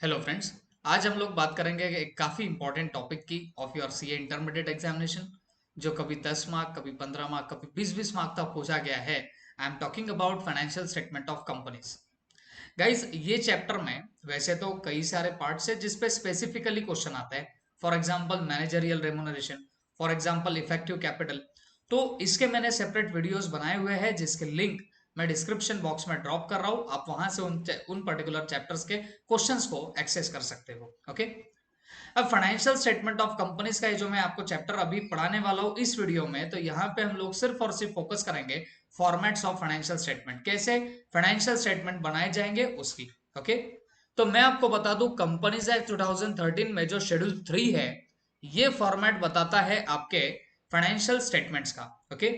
Hello friends. आज हम लोग बात करेंगे एक काफ़ी इंपॉर्टेंट टॉपिक की of your CA intermediate examination, जो कभी 10 मार्क, कभी 15 मार्क, कभी 20-20 मार्क तक पूछा गया है। I am talking about financial statement of companies. Guys, ये चैप्टर में वैसे तो कई सारे पार्ट्स है जिसपे स्पेसिफिकली क्वेश्चन आता है। For example managerial remuneration, for example effective capital. तो इसके मैंने सेपरेट वीडियोस बनाए हुए हैं जिसके लिंक मैं डिस्क्रिप्शन बॉक्स में ड्रॉप कर रहा हूँ। आप वहां से उन पर्टिकुलर चैप्टर्स के क्वेश्चंस को एक्सेस कर सकते हो। ओके। अब फाइनेंशियल स्टेटमेंट ऑफ कंपनीज का ये जो मैं आपको चैप्टर अभी पढ़ाने वाला हूँ इस वीडियो में, तो यहाँ पे हम लोग सिर्फ और सिर्फ फोकस करेंगे फॉर्मेट्स ऑफ फाइनेंशियल स्टेटमेंट, कैसे फाइनेंशियल स्टेटमेंट बनाए जाएंगे उसकी। ओके। तो मैं आपको बता दूं, कंपनीज एक्ट 2013 में जो शेड्यूल 3 है, ये फॉर्मेट बताता है आपके फाइनेंशियल स्टेटमेंट्स का। ओके।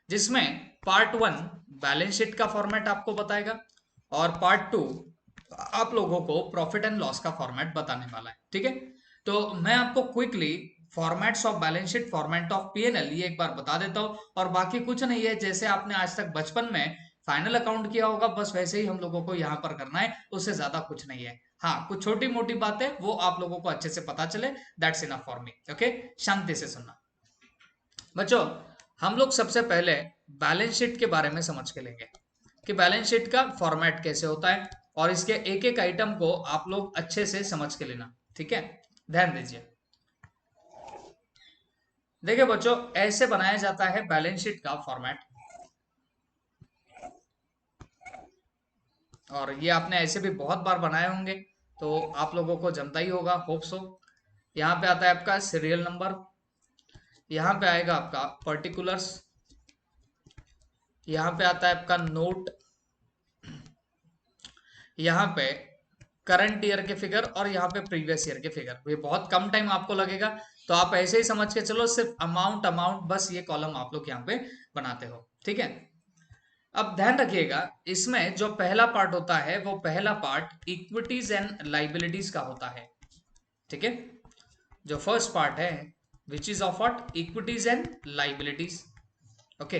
जिसमें पार्ट 1 बैलेंस शीट का फॉर्मेट आपको बताएगा, और पार्ट 2 आप लोगों को प्रॉफिट एंड लॉस का फॉर्मेट बताने वाला है। ठीक है। तो मैं आपको quickly formats of balance sheet, format of PNL ये एक बार बता देता हूँ, और बाकी कुछ नहीं है। जैसे आपने आज तक बचपन में फाइनल अकाउंट किया होगा, बस वैसे ही हम लोगों को यहाँ पर करना है, उससे ज्यादा कुछ नहीं है। हाँ, कुछ छोटी मोटी बातें वो आप लोगों को अच्छे से पता चले, that's enough for me. Okay. शांति से सुनना बच्चों। हम लोग सबसे पहले बैलेंस शीट के बारे में समझ के लेंगे कि बैलेंस शीट का फॉर्मेट कैसे होता है, और इसके एक एक आइटम को आप लोग अच्छे से समझ के लेना। ठीक है। ध्यान दीजिए। देखिए बच्चों, ऐसे बनाया जाता है बैलेंस शीट का फॉर्मेट, और ये आपने ऐसे भी बहुत बार बनाए होंगे, तो आप लोगों को जमता ही होगा, होप सो। यहाँ पे आता है आपका सीरियल नंबर, यहाँ पे आएगा आपका पर्टिकुलर्स, यहाँ पे आता है आपका नोट, यहाँ पे करंट ईयर के फिगर, और यहाँ पे प्रीवियस ईयर के फिगर। ये बहुत कम टाइम आपको लगेगा, तो आप ऐसे ही समझ के चलो, सिर्फ अमाउंट अमाउंट बस ये कॉलम आप लोग यहाँ पे बनाते हो। ठीक है। अब ध्यान रखिएगा, इसमें जो पहला पार्ट होता है वो पहला पार्ट इक्विटीज एंड लाइबिलिटीज का होता है। ठीक है। जो फर्स्ट पार्ट है which is of what, equities and liabilities. Okay.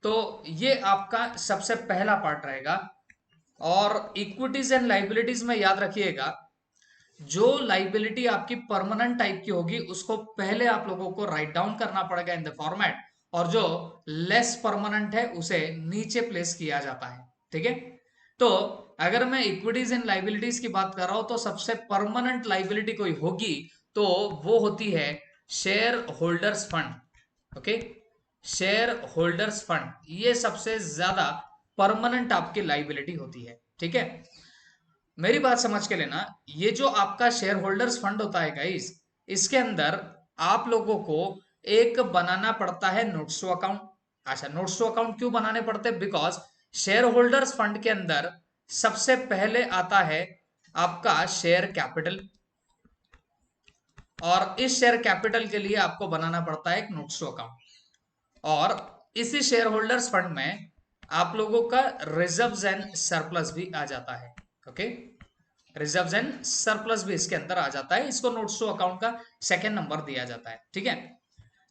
तो ये आपका सबसे पहला पार्ट रहेगा। और इक्विटीज एंड लाइबिलिटीज में याद रखिएगा, जो लाइबिलिटी आपकी परमानेंट टाइप की होगी उसको पहले आप लोगों को राइट डाउन करना पड़ेगा इन द फॉर्मेट, और जो लेस परमानेंट है उसे नीचे प्लेस किया जाता है। ठीक है। तो अगर मैं इक्विटीज एंड लाइबिलिटीज की बात कर रहा हूं, तो सबसे परमानेंट लाइबिलिटी कोई होगी तो वो होती है share holders fund. Okay. Share holders fund ये सबसे ज्यादा परमानेंट आपकी लाइबिलिटी होती है। ठीक है। मेरी बात समझ के लेना, ये जो आपका शेयर होल्डर्स फंड होता है गाइस, इसके अंदर आप लोगों को एक बनाना पड़ता है नोट्स टू अकाउंट। अच्छा, नोट्स टू अकाउंट क्यों बनाने पड़ते हैं? बिकॉज शेयर होल्डर्स फंड के अंदर सबसे पहले आता है आपका शेयर कैपिटल, और इस शेयर कैपिटल के लिए आपको बनाना पड़ता है एक नोट्स टू अकाउंट। और इसी शेयर होल्डर्स फंड में आप लोगों का रिजर्व्स एंड सरप्लस भी आ जाता है। ओके। रिजर्व्स एंड सरप्लस भी इसके अंदर आ जाता है, इसको नोट्स टू अकाउंट का सेकंड नंबर दिया जाता है। ठीक है।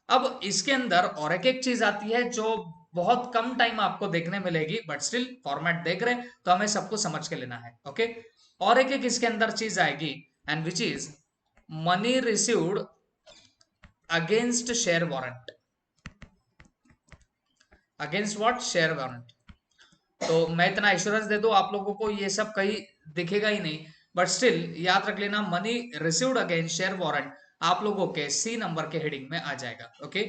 अब इसके अंदर और एक एक चीज आती है जो बहुत कम टाइम आपको देखने मिलेगी, बट स्टिल फॉर्मेट देख रहे हैं तो हमें सबको समझ के लेना है। ओके। और एक एक इसके अंदर चीज आएगी, and which is money received against share warrant. Against what? Share warrant. तो मैं इतना एश्योरेंस दे दूं आप लोगों को, ये सब कहीं दिखेगा ही नहीं, बट स्टिल याद रख लेना, money received against share warrant आप लोगों के सी नंबर के हेडिंग में आ जाएगा। ओके।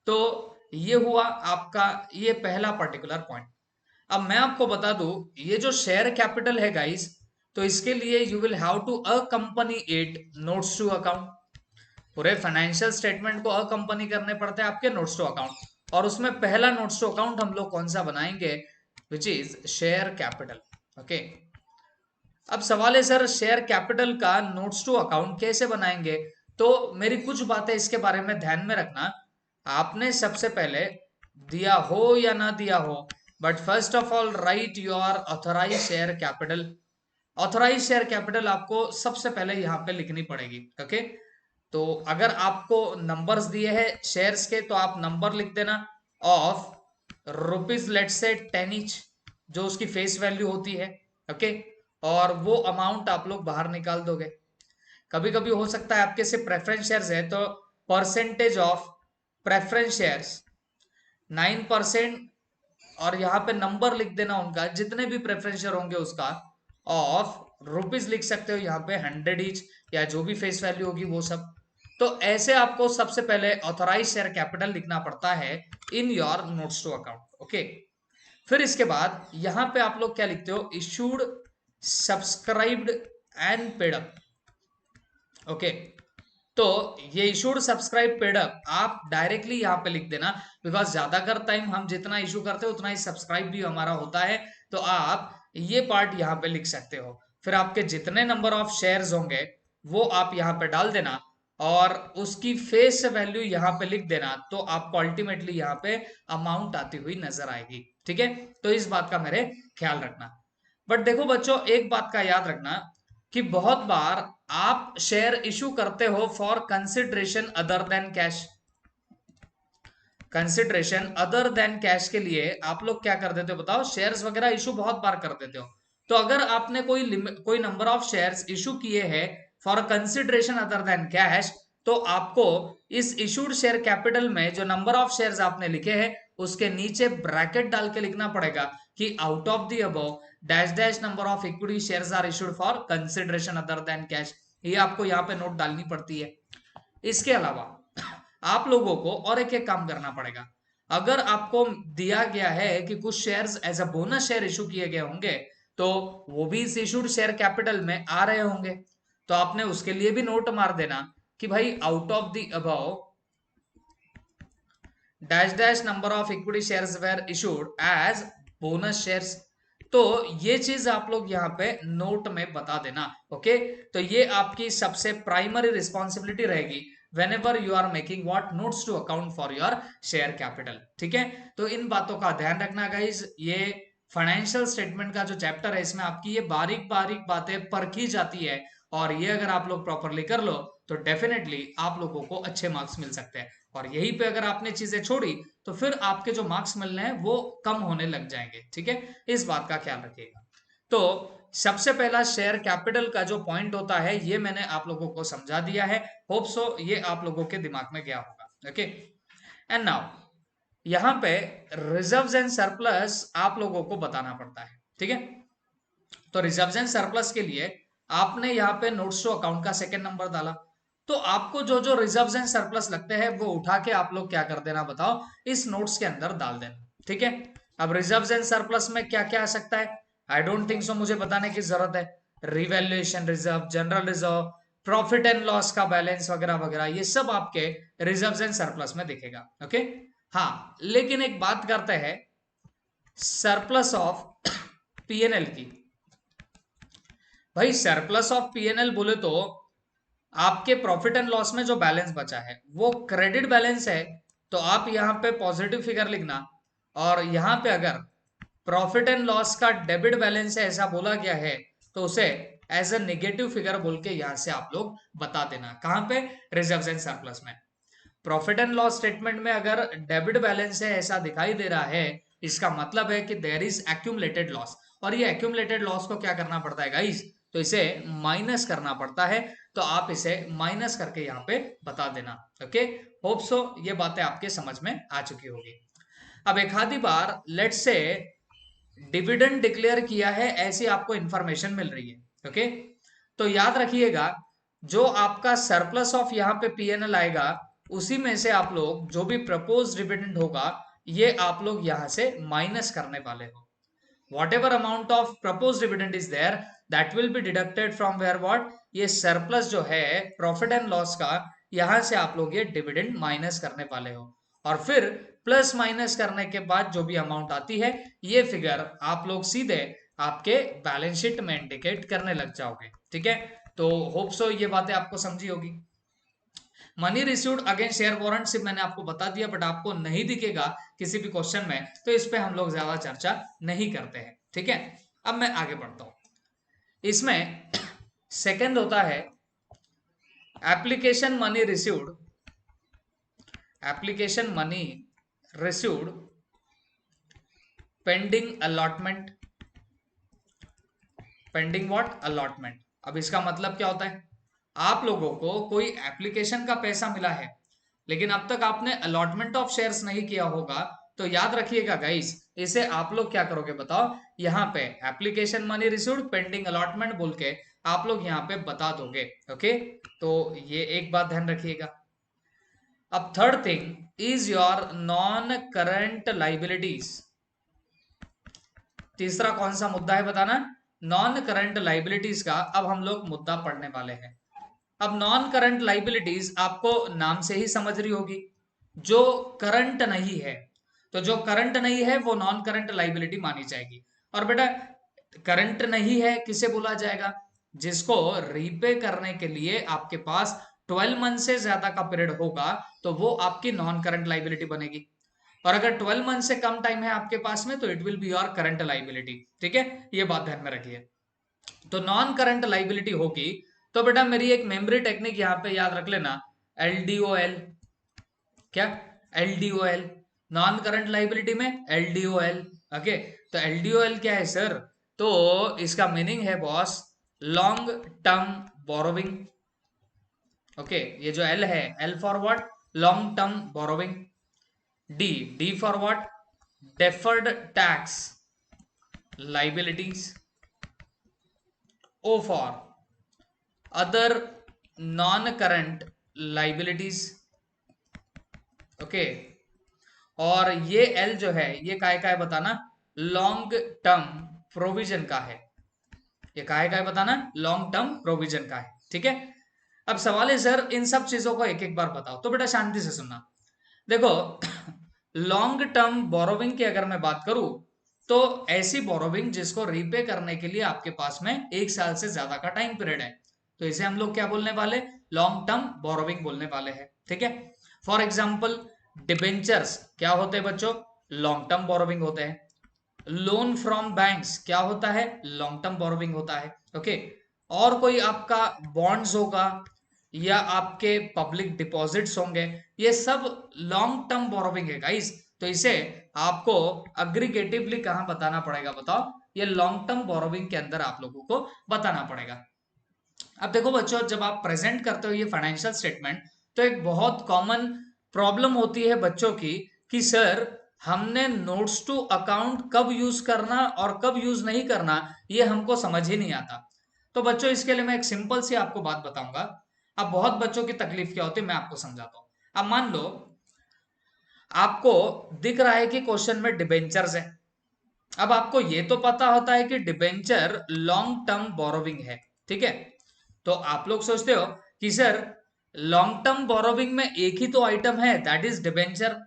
तो ये हुआ आपका ये पहला पर्टिकुलर पॉइंट। अब मैं आपको बता दूं, ये जो शेयर कैपिटल है गाइस, तो इसके लिए you will have to accompany it notes to account. पूरे फाइनेंशियल स्टेटमेंट को अकंपनी करने पड़ते हैं आपके नोट्स टू अकाउंट, और उसमें पहला नोट्स टू अकाउंट हम लोग कौन सा बनाएंगे? Which is share capital. Okay. अब सवाल है सर, शेयर कैपिटल का नोट्स टू अकाउंट कैसे बनाएंगे? तो मेरी कुछ बातें इसके बारे में ध्यान में रखना। आपने सबसे पहले दिया हो या ना दिया हो, but first of all write your authorise share capital. Authorise share capital आपको सबसे पहले यहाँ पे लिखनी पड़ेगी। ओके। तो अगर आपको नंबर्स दिए हैं शेयर्स के, तो आप नंबर लिख देना ऑफ रुपीज लेट से 10 ईच, जो उसकी फेस वैल्यू होती है। ओके। और वो अमाउंट आप लोग बाहर निकाल दोगे। कभी कभी हो सकता है आपके से प्रेफरेंस शेयर्स है तो परसेंटेज ऑफ प्रेफरेंस शेयर्स 9%, और यहाँ पे नंबर लिख देना उनका, जितने भी प्रेफरेंस शेयर होंगे उसका, ऑफ रुपीज लिख सकते हो यहाँ पे 100 ईच, या जो भी फेस वैल्यू होगी वो सब। तो ऐसे आपको सबसे पहले ऑथोराइज शेयर कैपिटल लिखना पड़ता है in your notes to account. Okay, फिर इसके बाद यहाँ पे आप लोग क्या लिखते हो, issued, subscribed and paid up. Okay, तो ये इशूड, सब्सक्राइब, पेड अप आप डायरेक्टली यहाँ पे लिख देना, बिकॉज ज्यादातर टाइम हम जितना इशू करते हैं उतना ही सब्सक्राइब भी हमारा होता है। तो आप ये पार्ट यहाँ पे लिख सकते हो। फिर आपके जितने नंबर ऑफ शेयर्स होंगे वो आप यहाँ पे डाल देना, और उसकी फेस वैल्यू यहाँ पे लिख देना, तो आपको अल्टीमेटली यहाँ पे अमाउंट आती हुई नजर आएगी। ठीक है, तो इस बात का मेरे ख्याल रखना। बट देखो बच्चों, एक बात का याद रखना कि बहुत बार आप शेयर इशू करते हो for consideration other than cash. Consideration other than cash के लिए आप लोग क्या कर देते हो बताओ, शेयर्स वगैरह इशू बहुत बार कर देते हो। तो अगर आपने कोई नंबर ऑफ शेयर्स इशू किए हैं for consideration other than cash, तो आपको इस इशूड शेयर कैपिटल में जो नंबर ऑफ शेयर्स आपने लिखे हैं उसके नीचे ब्रैकेट डाल के लिखना पड़ेगा कि out of the above dash dash number of equity shares are issued for consideration other than cash. ये आपको यहाँ पे नोट डालनी पड़ती है। इसके अलावा आप लोगों को और एक एक काम करना पड़ेगा। अगर आपको दिया गया है कि कुछ shares as a bonus share issue किए गए होंगे, तो वो भी इस इशूड शेयर कैपिटल में आ रहे होंगे, तो आपने उसके लिए भी नोट मार देना कि भाई out of the above dash dash number of equity shares were issued as bonus shares. तो ये चीज आप लोग यहाँ पे नोट में बता देना। ओके, तो ये आपकी सबसे प्राइमरी रिस्पॉन्सिबिलिटी रहेगी whenever you are making what notes to account for your share capital. ठीक है, तो इन बातों का ध्यान रखना गाइज। ये फाइनेंशियल स्टेटमेंट का जो चैप्टर है इसमें आपकी ये बारीक बारीक बातें परखी जाती है, और ये अगर आप लोग प्रॉपरली कर लो तो डेफिनेटली आप लोगों को अच्छे मार्क्स मिल सकते हैं। और यहीं पे अगर आपने चीजें छोड़ी तो फिर आपके जो मार्क्स मिलने हैं वो कम होने लग जाएंगे। ठीक है, इस बात का ख्याल रखिएगा। तो सबसे पहला शेयर कैपिटल का जो पॉइंट होता है ये मैंने आप लोगों को समझा दिया है। होप सो ये आप लोगों के दिमाग में गया होगा। ओके, एंड नाउ यहाँ पे रिजर्व्स एंड सरप्लस आप लोगों को बताना पड़ता है। ठीक है, तो रिजर्व्स एंड सरप्लस के लिए आपने यहाँ पे नोट्स टू अकाउंट का सेकंड नंबर डाला, तो आपको जो जो रिजर्व्स एंड सरप्लस लगते हैं वो उठा के आप लोग क्या कर देना बताओ, इस नोट्स के अंदर डाल देना। ठीक है, अब रिजर्व्स एंड सरप्लस में क्या क्या आ सकता है, आई डोंट थिंक सो मुझे बताने की जरूरत है। Revaluation reserve, general reserve, profit and loss का बैलेंस वगैरह वगैरह, ये सब आपके रिजर्व्स एंड सरप्लस में दिखेगा। ओके, हाँ, लेकिन एक बात करते हैं सरप्लस ऑफ पीएनएल की। भाई सरप्लस ऑफ पीएनएल बोले तो आपके प्रॉफिट एंड लॉस में जो बैलेंस बचा है वो क्रेडिट बैलेंस है, तो आप यहाँ पे पॉजिटिव फिगर लिखना। और यहाँ पे अगर प्रॉफिट एंड लॉस का डेबिट बैलेंस है ऐसा बोला गया है, तो उसे एज ए नेगेटिव फिगर बोल के यहाँ से आप लोग बता देना। कहाँ पे, रिजर्व्स एंड सरप्लस में। प्रॉफिट एंड लॉस स्टेटमेंट में अगर डेबिट बैलेंस है ऐसा दिखाई दे रहा है, इसका मतलब है कि देयर इज एक्यूमुलेटेड लॉस, और ये एक्यूमुलेटेड लॉस को क्या करना पड़ता है गाइस, तो इसे माइनस करना पड़ता है। तो आप इसे माइनस करके यहाँ पे बता देना। ओके, होप सो ये बातें आपके समझ में आ चुकी होगी। अब एक आधी बार लेट्स से डिविडेंड डिक्लेयर किया है ऐसी आपको इंफॉर्मेशन मिल रही है। ओके, तो याद रखिएगा जो आपका सरप्लस ऑफ यहाँ पे पीएनएल आएगा उसी में से आप लोग जो भी प्रपोज डिविडेंड होगा ये आप लोग यहाँ से माइनस करने वाले हो। whatever amount of proposed dividend is there that will be deducted from where what, ये सरप्लस जो है प्रॉफिट एंड लॉस का, यहां से आप लोग ये डिविडेंड माइनस करने वाले हो, और फिर प्लस माइनस करने के बाद जो भी अमाउंट आती है ये फिगर आप लोग सीधे आपके बैलेंस शीट में इंडिकेट करने लग जाओगे। ठीक है, तो होप सो ये बातें आपको समझी होगी। Money received against share warrant सिर्फ मैंने आपको बता दिया, बट आपको नहीं दिखेगा किसी भी क्वेश्चन में, तो इस पे हम लोग ज्यादा चर्चा नहीं करते हैं। ठीक है, अब मैं आगे बढ़ता हूं। इसमें सेकंड होता है application money received, application money received pending allotment, pending what, allotment. अब इसका मतलब क्या होता है, आप लोगों को कोई एप्लीकेशन का पैसा मिला है लेकिन अब तक आपने अलॉटमेंट ऑफ शेयर्स नहीं किया होगा, तो याद रखिएगा गाइस, इसे आप लोग क्या करोगे बताओ, यहाँ पे application money received pending allotment बोल के आप लोग यहाँ पे बता दोगे। ओके, तो ये एक बात ध्यान रखिएगा। अब third thing is your non current liabilities. तीसरा कौन सा मुद्दा है बताना, नॉन करंट लाइबिलिटीज का अब हम लोग मुद्दा पढ़ने वाले हैं। अब नॉन करंट लाइबिलिटीज आपको नाम से ही समझ रही होगी, जो करंट नहीं है, तो जो करंट नहीं है वो नॉन करंट लाइबिलिटी मानी जाएगी। और बेटा करंट नहीं है किसे बोला जाएगा, जिसको रीपे करने के लिए आपके पास 12 मंथ से ज्यादा का पीरियड होगा तो वो आपकी नॉन करंट लाइबिलिटी बनेगी। और अगर 12 मंथ से कम टाइम है आपके पास में तो it will be your current liability. ठीक है, ये बात ध्यान में रखिए। तो नॉन करंट लाइबिलिटी होगी तो बेटा मेरी एक मेमोरी टेक्निक यहाँ पे याद रख लेना, LDOL। क्या, LDOL, नॉन करंट लाइबिलिटी में LDOL। ओके, तो LDOL क्या है सर, तो इसका मीनिंग है boss long term borrowing. Okay, ये जो L है, L for what, long term borrowing. D for what, deferred tax liabilities. O for other non current liabilities. Okay, और ये L जो है ये काय का है बताना, लॉन्ग टर्म प्रोविजन का है। ये काय का है बताना, लॉन्ग टर्म प्रोविजन का है। ठीक है, अब सवाल है सर इन सब चीजों को एक एक बार बताओ, तो बेटा शांति से सुनना। देखो लॉन्ग टर्म बोरोविंग की अगर मैं बात करूं तो ऐसी बोरोविंग जिसको रीपे करने के लिए आपके पास में 1 साल से ज्यादा का टाइम पीरियड है, तो इसे हम लोग क्या बोलने वाले, लॉन्ग टर्म बोरोविंग बोलने वाले हैं। ठीक है, फॉर एग्जाम्पल डिबेंचर्स क्या होते हैं बच्चों, लॉन्ग टर्म बोरोविंग होते हैं। लोन फ्रॉम बैंक्स क्या होता है, लॉन्ग टर्म बोरोविंग होता है। ओके, और कोई आपका बॉन्ड्स होगा या आपके पब्लिक डिपॉजिट्स होंगे, ये सब लॉन्ग टर्म बोरोविंग है गाइस। तो इसे आपको अग्रीगेटिवली कहां बताना पड़ेगा बताओ, ये लॉन्ग टर्म बोरोविंग के अंदर आप लोगों को बताना पड़ेगा। अब देखो बच्चों, जब आप प्रेजेंट करते हो ये फाइनेंशियल स्टेटमेंट तो एक बहुत कॉमन प्रॉब्लम होती है बच्चों की कि सर हमने नोट्स टू अकाउंट कब यूज करना और कब यूज नहीं करना, ये हमको समझ ही नहीं आता। तो बच्चों इसके लिए मैं एक सिंपल सी आपको बात बताऊंगा। अब बहुत बच्चों की तकलीफ क्या होती है मैं आपको समझाता हूँ। अब मान लो आपको दिख रहा है कि क्वेश्चन में डिबेंचर्स है। अब आपको ये तो पता होता है कि डिबेंचर लॉन्ग टर्म बोरोविंग है। ठीक है, तो आप लोग सोचते हो कि सर लॉन्ग टर्म बोरोविंग में एक ही तो आइटम है दैट इज डिबेंचर,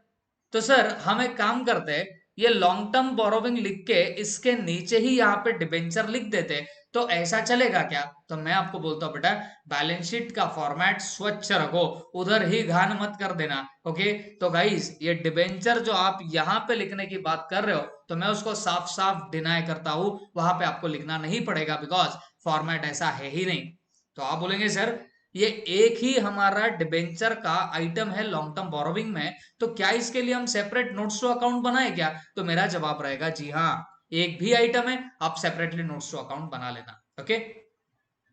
तो सर हम एक काम करते हैं, ये लॉन्ग टर्म बोरोविंग लिख के इसके नीचे ही यहाँ पे डिबेंचर लिख देते, तो ऐसा चलेगा क्या। तो मैं आपको बोलता हूँ बेटा बैलेंस शीट का फॉर्मेट स्वच्छ रखो, उधर ही घान मत कर देना। ओके, तो गाइस ये डिबेंचर जो आप यहाँ पे लिखने की बात कर रहे हो तो मैं उसको साफ साफ डिनाई करता हूँ, वहां पे आपको लिखना नहीं पड़ेगा बिकॉज फॉर्मेट ऐसा है ही नहीं। तो आप बोलेंगे सर ये एक ही हमारा डिबेंचर का आइटम है लॉन्ग टर्म बोरोविंग में, तो क्या इसके लिए हम सेपरेट नोट्स टू अकाउंट बनाए क्या, तो मेरा जवाब रहेगा जी हाँ, एक भी आइटम है आप सेपरेटली नोट्स टू अकाउंट बना लेना। ओके,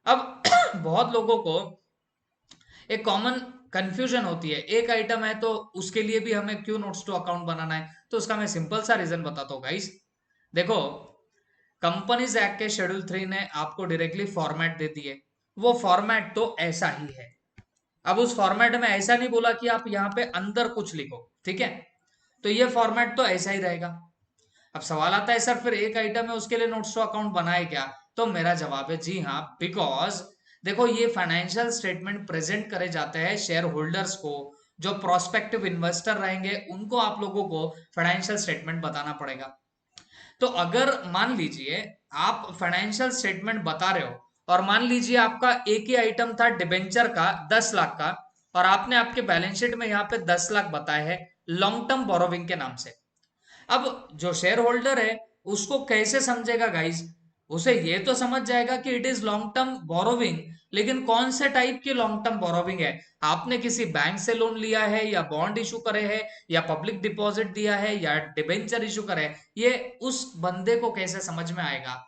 अब बहुत लोगों को एक कॉमन कंफ्यूजन होती है, एक आइटम है तो उसके लिए भी हमें क्यों नोट्स टू अकाउंट बनाना है, तो उसका मैं सिंपल सा रीजन बताता हूँ गाइस। देखो कंपनीज एक्ट के शेड्यूल 3 ने आपको डायरेक्टली फॉर्मेट दे दिए, वो फॉर्मेट तो ऐसा ही है। अब उस फॉर्मेट में ऐसा नहीं बोला कि आप यहाँ पे अंदर कुछ लिखो, ठीक है, तो ये फॉर्मेट तो ऐसा ही रहेगा। अब सवाल आता है सर फिर एक आइटम है उसके लिए नोट्स टू अकाउंट बनाए क्या, तो मेरा जवाब है जी हाँ, बिकॉज देखो ये फाइनेंशियल स्टेटमेंट प्रेजेंट करे जाते हैं शेयर होल्डर्स को, जो प्रोस्पेक्टिव इन्वेस्टर रहेंगे उनको आप लोगों को फाइनेंशियल स्टेटमेंट बताना पड़ेगा। तो अगर मान लीजिए आप फाइनेंशियल स्टेटमेंट बता रहे हो और मान लीजिए आपका एक ही आइटम था डिबेंचर का 10 लाख का, और आपने आपके बैलेंस शीट में यहाँ पे 10 लाख बताए हैं लॉन्ग टर्म बोरोविंग के नाम से। अब जो शेयर होल्डर है उसको कैसे समझेगा गाइज, उसे ये तो समझ जाएगा कि it is long term borrowing, लेकिन कौन से टाइप की लॉन्ग टर्म बोरोविंग है, आपने किसी बैंक से लोन लिया है या बॉन्ड इशू करे है या पब्लिक डिपॉजिट दिया है या डिबेंचर इशू करे, ये उस बंदे को कैसे समझ में आएगा।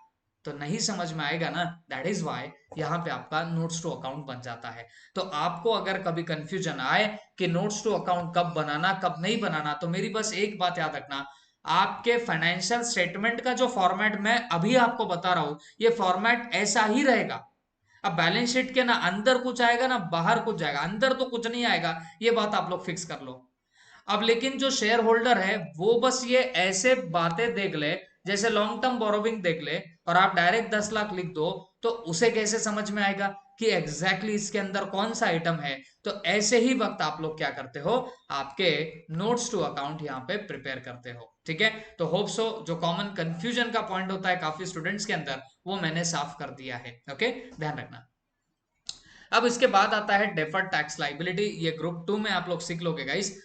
तो नहीं समझ में आएगा ना, दैट इज वाई यहाँ पे आपका नोट्स टू अकाउंट बन जाता है। तो आपको अगर कभी कंफ्यूजन आए कि नोट्स टू अकाउंट कब बनाना कब नहीं बनाना, तो मेरी बस एक बात याद रखना, आपके फाइनेंशियल स्टेटमेंट का जो फॉर्मेट मैं अभी आपको बता रहा हूं, ये फॉर्मेट ऐसा ही रहेगा। अब बैलेंस शीट के ना अंदर कुछ आएगा ना बाहर कुछ जाएगा, अंदर तो कुछ नहीं आएगा, ये बात आप लोग फिक्स कर लो। अब लेकिन जो शेयर होल्डर है वो बस ये ऐसे बातें देख ले, जैसे लॉन्ग टर्म बोरोविंग देख ले और आप डायरेक्ट 10 लाख लिख दो, तो उसे कैसे समझ में आएगा कि एग्जैक्टली इसके अंदर कौन सा आइटम है। तो ऐसे ही वक्त आप लोग क्या करते हो, आपके नोट्स टू अकाउंट यहाँ पे प्रिपेयर करते हो, ठीक है। तो होप सो जो कॉमन कंफ्यूजन का पॉइंट होता है काफी स्टूडेंट्स के अंदर, वो मैंने साफ कर दिया है। ओके, ध्यान रखना। अब इसके बाद आता है डेफर्ड टैक्स लाइबिलिटी, ये ग्रुप 2 में आप लोग सीख लोगे गाइस।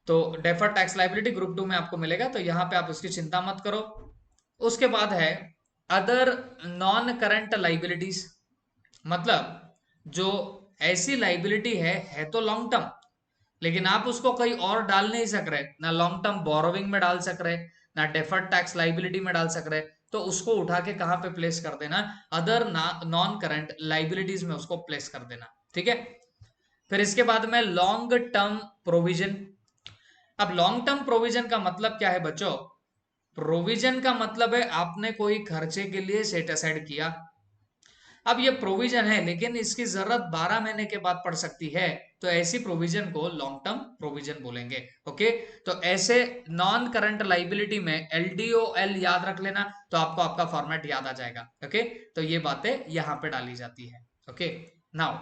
तो डेफर्ड टैक्स लाइबिलिटी ग्रुप 2 में आपको मिलेगा, तो यहाँ पे आप उसकी चिंता मत करो। उसके बाद है अदर नॉन करंट लाइबिलिटीज, मतलब जो ऐसी लाइबिलिटी है तो लॉन्ग टर्म, लेकिन आप उसको कहीं और डाल नहीं सक रहे, ना लॉन्ग टर्म बोरोविंग में डाल सक रहे, ना डेफर्ड टैक्स लाइबिलिटी में डाल सक रहे, तो उसको उठा के कहां पे प्लेस कर देना, अदर नॉन करंट लाइबिलिटीज में उसको प्लेस कर देना, ठीक है। फिर इसके बाद में लॉन्ग टर्म प्रोविजन। अब लॉन्ग टर्म प्रोविजन का मतलब क्या है बच्चों, प्रोविजन का मतलब है आपने कोई खर्चे के लिए सेट असाइड किया। अब ये प्रोविजन है लेकिन इसकी जरूरत 12 महीने के बाद पड़ सकती है, तो ऐसी प्रोविजन को लॉन्ग टर्म प्रोविजन बोलेंगे। ओके, तो ऐसे नॉन करंट लाइबिलिटी में एलडीओएल याद रख लेना, तो आपको आपका फॉर्मेट याद आ जाएगा। ओके, तो ये बातें यहां पे डाली जाती है। ओके, नाउ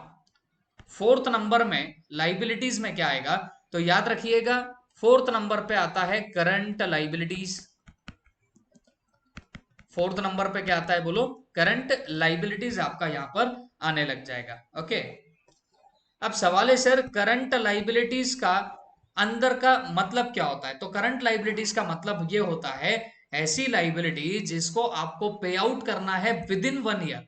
फोर्थ नंबर में लाइबिलिटीज में क्या आएगा, तो याद रखिएगा फोर्थ नंबर पे आता है करंट लाइबिलिटीज। फोर्थ नंबर पे क्या आता है बोलो, करंट लाइबिलिटीज आपका यहां पर आने लग जाएगा। ओके, अब सवाल है सर करंट लाइबिलिटीज का अंदर का मतलब क्या होता है, तो करंट लाइबिलिटीज का मतलब ये होता है ऐसी लाइबिलिटी जिसको आपको पे आउट करना है विद इन 1 ईयर,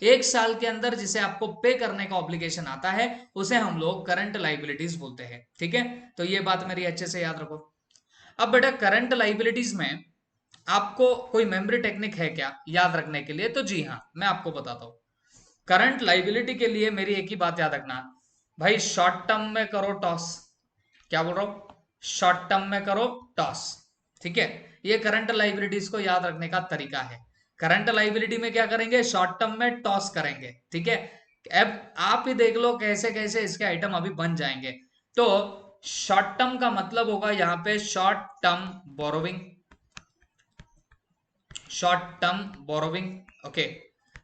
1 साल के अंदर जिसे आपको पे करने का ऑब्लिगेशन आता है, उसे हम लोग करंट लाइबिलिटीज बोलते हैं, ठीक है। तो ये बात मेरी अच्छे से याद रखो। अब बेटा करंट लाइबिलिटीज में आपको कोई मेमोरी टेक्निक है क्या याद रखने के लिए, तो जी हाँ मैं आपको बताता हूँ। करंट लाइबिलिटी के लिए मेरी एक ही बात याद रखना, भाई शॉर्ट टर्म में करो टॉस। क्या बोल रहा हूं, शॉर्ट टर्म में करो टॉस, ठीक है। ये करंट लाइबिलिटीज को याद रखने का तरीका है। करंट लाइबिलिटी में क्या करेंगे, शॉर्ट टर्म में टॉस करेंगे, ठीक है। अब आप ही देख लो कैसे कैसे इसके आइटम अभी बन जाएंगे। तो शॉर्ट टर्म का मतलब होगा यहाँ पे short term borrowing, short term borrowing. Okay,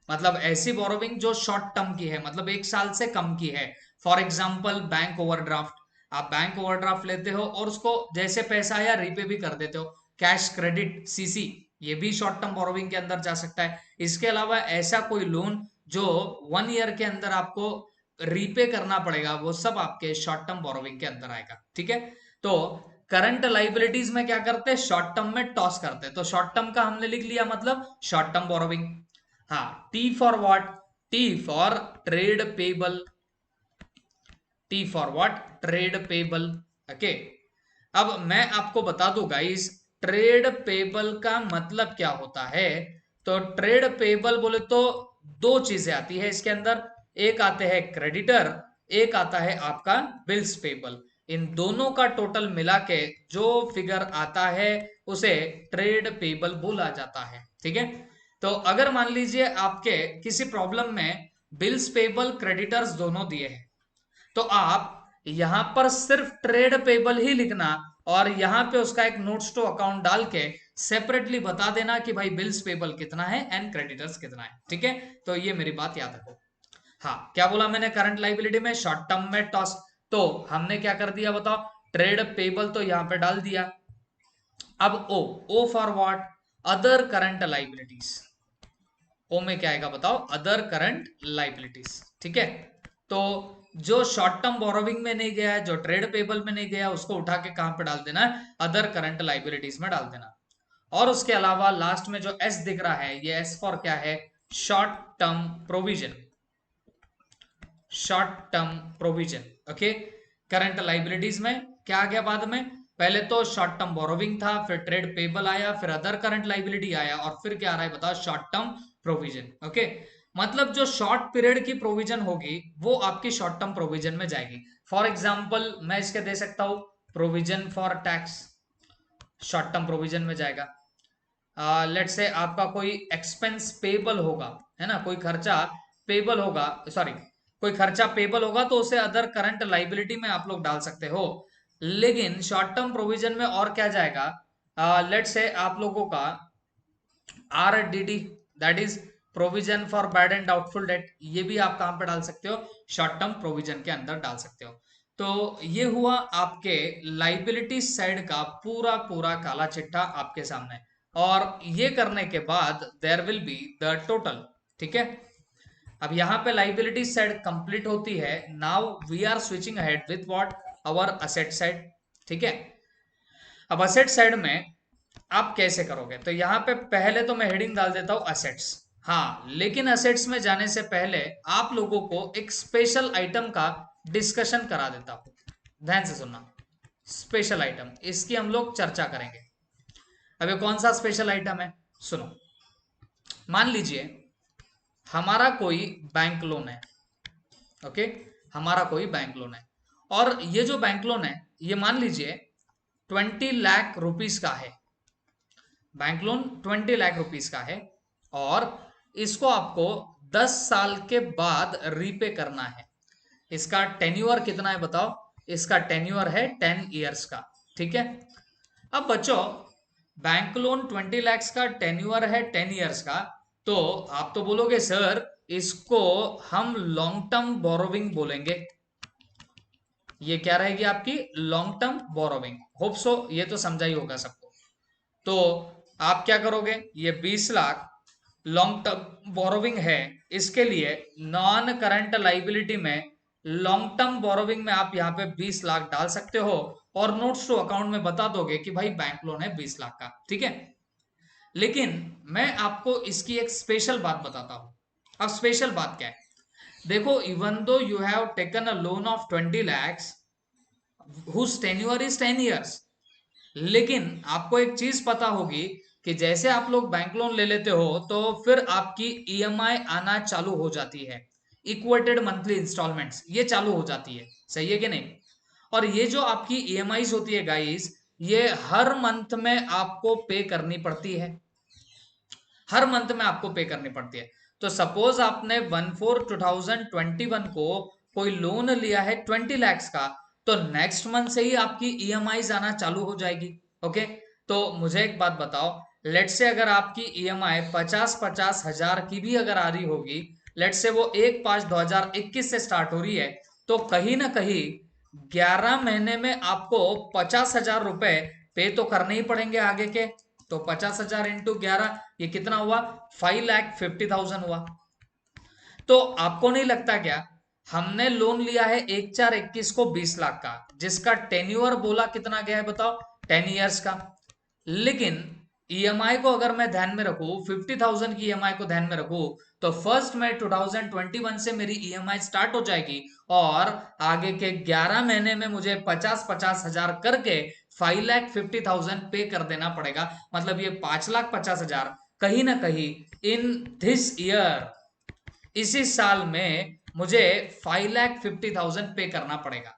मतलब ऐसी बोरोविंग जो शॉर्ट टर्म की है, मतलब 1 साल से कम की है। फॉर एग्जाम्पल बैंक ओवरड्राफ्ट, आप बैंक ओवरड्राफ्ट लेते हो और उसको जैसे पैसा आया रीपे भी कर देते हो। कैश क्रेडिट सीसी, ये भी शॉर्ट टर्म बोरोविंग के अंदर जा सकता है। इसके अलावा ऐसा कोई लोन जो 1 ईयर के अंदर आपको रीपे करना पड़ेगा, वो सब आपके शॉर्ट टर्म बोरोविंग के अंदर आएगा, ठीक है। तो करंट लाइबिलिटीज में क्या करते हैं, शॉर्ट टर्म में टॉस करते हैं, तो शॉर्ट टर्म का हमने लिख लिया मतलब शॉर्ट टर्म बोरोविंग। हाँ, T for what, T for trade payable, T for what, trade payable. Okay, अब मैं आपको बता दूं गाइस ट्रेड पेबल का मतलब क्या होता है। तो ट्रेड पेबल बोले तो दो चीजें आती है इसके अंदर, एक आते हैं क्रेडिटर, एक आता है आपका बिल्स पेबल। इन दोनों का टोटल मिला के जो फिगर आता है उसे ट्रेड पेबल बोला जाता है, ठीक है। तो अगर मान लीजिए आपके किसी प्रॉब्लम में बिल्स पेबल क्रेडिटर्स दोनों दिए हैं, तो आप यहां पर सिर्फ ट्रेड पेबल ही लिखना और यहां पे उसका एक नोट्स टू अकाउंट डाल के सेपरेटली बता देना कि भाई बिल्स पेबल कितना है एंड क्रेडिटर्स कितना है, ठीक है। तो ये मेरी बात याद रखो। हाँ, क्या बोला मैंने करंट लाइबिलिटी में शॉर्ट टर्म में टॉस, तो हमने क्या कर दिया बताओ, ट्रेड पेबल तो यहां पे डाल दिया। अब O, O for what, other current liabilities. O में क्या आएगा बताओ, अदर करंट लाइबिलिटीज, ठीक है। तो जो शॉर्ट टर्म बोरोविंग में नहीं गया है, जो ट्रेड पेबल में नहीं गया, उसको उठा के कहां पे डाल देना है, अदर करंट लाइबिलिटीज में डाल देना। और उसके अलावा लास्ट में जो एस दिख रहा है, ये एस फॉर क्या है, short term provision, short term provision. Okay, current liabilities में क्या आ गया बाद में, पहले तो शॉर्ट टर्म बोरोविंग था, फिर ट्रेड पेबल आया, फिर अदर करंट लाइबिलिटी आया, और फिर क्या आ रहा है बताओ, शॉर्ट टर्म प्रोविजन। ओके, मतलब जो शॉर्ट पीरियड की प्रोविजन होगी वो आपकी शॉर्ट टर्म प्रोविजन में जाएगी। फॉर एग्जाम्पल मैं इसके दे सकता हूं, provision for tax short term provision में जाएगा। लेट्स से आपका कोई एक्सपेंस पेबल होगा, है ना, कोई खर्चा पेबल होगा, सॉरी, कोई खर्चा पेबल होगा तो उसे अदर करंट लाइबिलिटी में आप लोग डाल सकते हो। लेकिन शॉर्ट टर्म प्रोविजन में और क्या जाएगा, लेट्स से आप लोगों का RDD, that is provision for bad and doubtful debt, ये भी आप कहां पे डाल सकते हो, शॉर्ट टर्म प्रोविजन के अंदर डाल सकते हो। तो ये हुआ आपके लाइबिलिटी साइड का पूरा पूरा काला चिट्ठा आपके सामने, और ये करने के बाद there will be the total. ठीक है, अब यहाँ पे लाइबिलिटी साइड कंप्लीट होती है। Now we are switching ahead with what, our asset side. ठीक है, अब असेट साइड में आप कैसे करोगे, तो यहाँ पे पहले तो मैं हेडिंग डाल देता हूं असेट्स। हाँ, लेकिन असेट्स में जाने से पहले आप लोगों को एक स्पेशल आइटम का डिस्कशन करा देता हूं, ध्यान से सुनना। स्पेशल आइटम, इसकी हम लोग चर्चा करेंगे। अब ये कौन सा स्पेशल आइटम है, सुनो। मान लीजिए हमारा कोई बैंक लोन है। ओके, हमारा कोई बैंक लोन है, और ये जो बैंक लोन है ये मान लीजिए 20 लाख रुपीस का है। बैंक लोन 20 लाख रुपीस का है, और इसको आपको 10 साल के बाद रीपे करना है। इसका टेन्योर कितना है बताओ, इसका टेन्योर है 10 ईयर्स का। ठीक है, अब बच्चों बैंक लोन 20 लाख का, टेन्योर है 10 ईयर्स का, तो आप तो बोलोगे सर इसको हम लॉन्ग टर्म बोरोविंग बोलेंगे। ये क्या रहेगी आपकी long term borrowing. Hope so ये तो समझा ही होगा सबको। तो आप क्या करोगे, ये 20 लाख लॉन्ग टर्म बोरोविंग है, इसके लिए नॉन करंट लाइबिलिटी में लॉन्ग टर्म बोरोविंग में आप यहाँ पे 20 लाख डाल सकते हो, और नोट्स टू अकाउंट में बता दोगे कि भाई बैंक लोन है 20 लाख का। ठीक है, लेकिन मैं आपको इसकी एक स्पेशल बात बताता हूं। अब स्पेशल बात क्या है, देखो, even though you have taken a loan of 20 lakhs whose tenure is 10 years, लेकिन आपको एक चीज पता होगी कि जैसे आप लोग बैंक लोन ले लेते हो तो फिर आपकी ईएमआई आना चालू हो जाती है, इक्वेटेड मंथली इंस्टॉलमेंट्स ये चालू हो जाती है। सही है कि नहीं, और ये जो आपकी ईएमआई होती है गाइस, ये हर मंथ में आपको पे करनी पड़ती है, हर मंथ में आपको पे करनी पड़ती है। तो सपोज आपने 1/4/2021 को कोई लोन लिया है 20 lakhs का, तो नेक्स्ट मंथ से ही आपकी ईएमआई आना चालू हो जाएगी। ओके, तो मुझे एक बात बताओ, लेट से अगर आपकी ईएमआई 50-50 हजार की भी अगर आ रही होगी, लेट से वो 1/5/2021 से स्टार्ट हो रही है, तो कहीं ना कहीं 11 महीने में आपको 50,000 रुपए पे तो करने ही पड़ेंगे आगे के। तो 50,000 इंटू 11, ये कितना हुआ, 5,50,000 हुआ। तो आपको नहीं लगता क्या, हमने लोन लिया है 1/4/21 को 20 लाख का, जिसका टेन्योर बोला कितना गया है बताओ, 10 ईयर्स का। लेकिन ईएमआई को अगर मैं ध्यान में रखूं, 50,000 की ईएमआई को ध्यान में रखूं, तो 1 मई 2021 से मेरी ईएमआई स्टार्ट हो जाएगी, और आगे के 11 महीने में मुझे 50-50 हजार करके 5,50,000 पे कर देना पड़ेगा। मतलब ये 5,50,000 कहीं ना कहीं इन दिस ईयर, इसी साल में मुझे 5,50,000 पे करना पड़ेगा।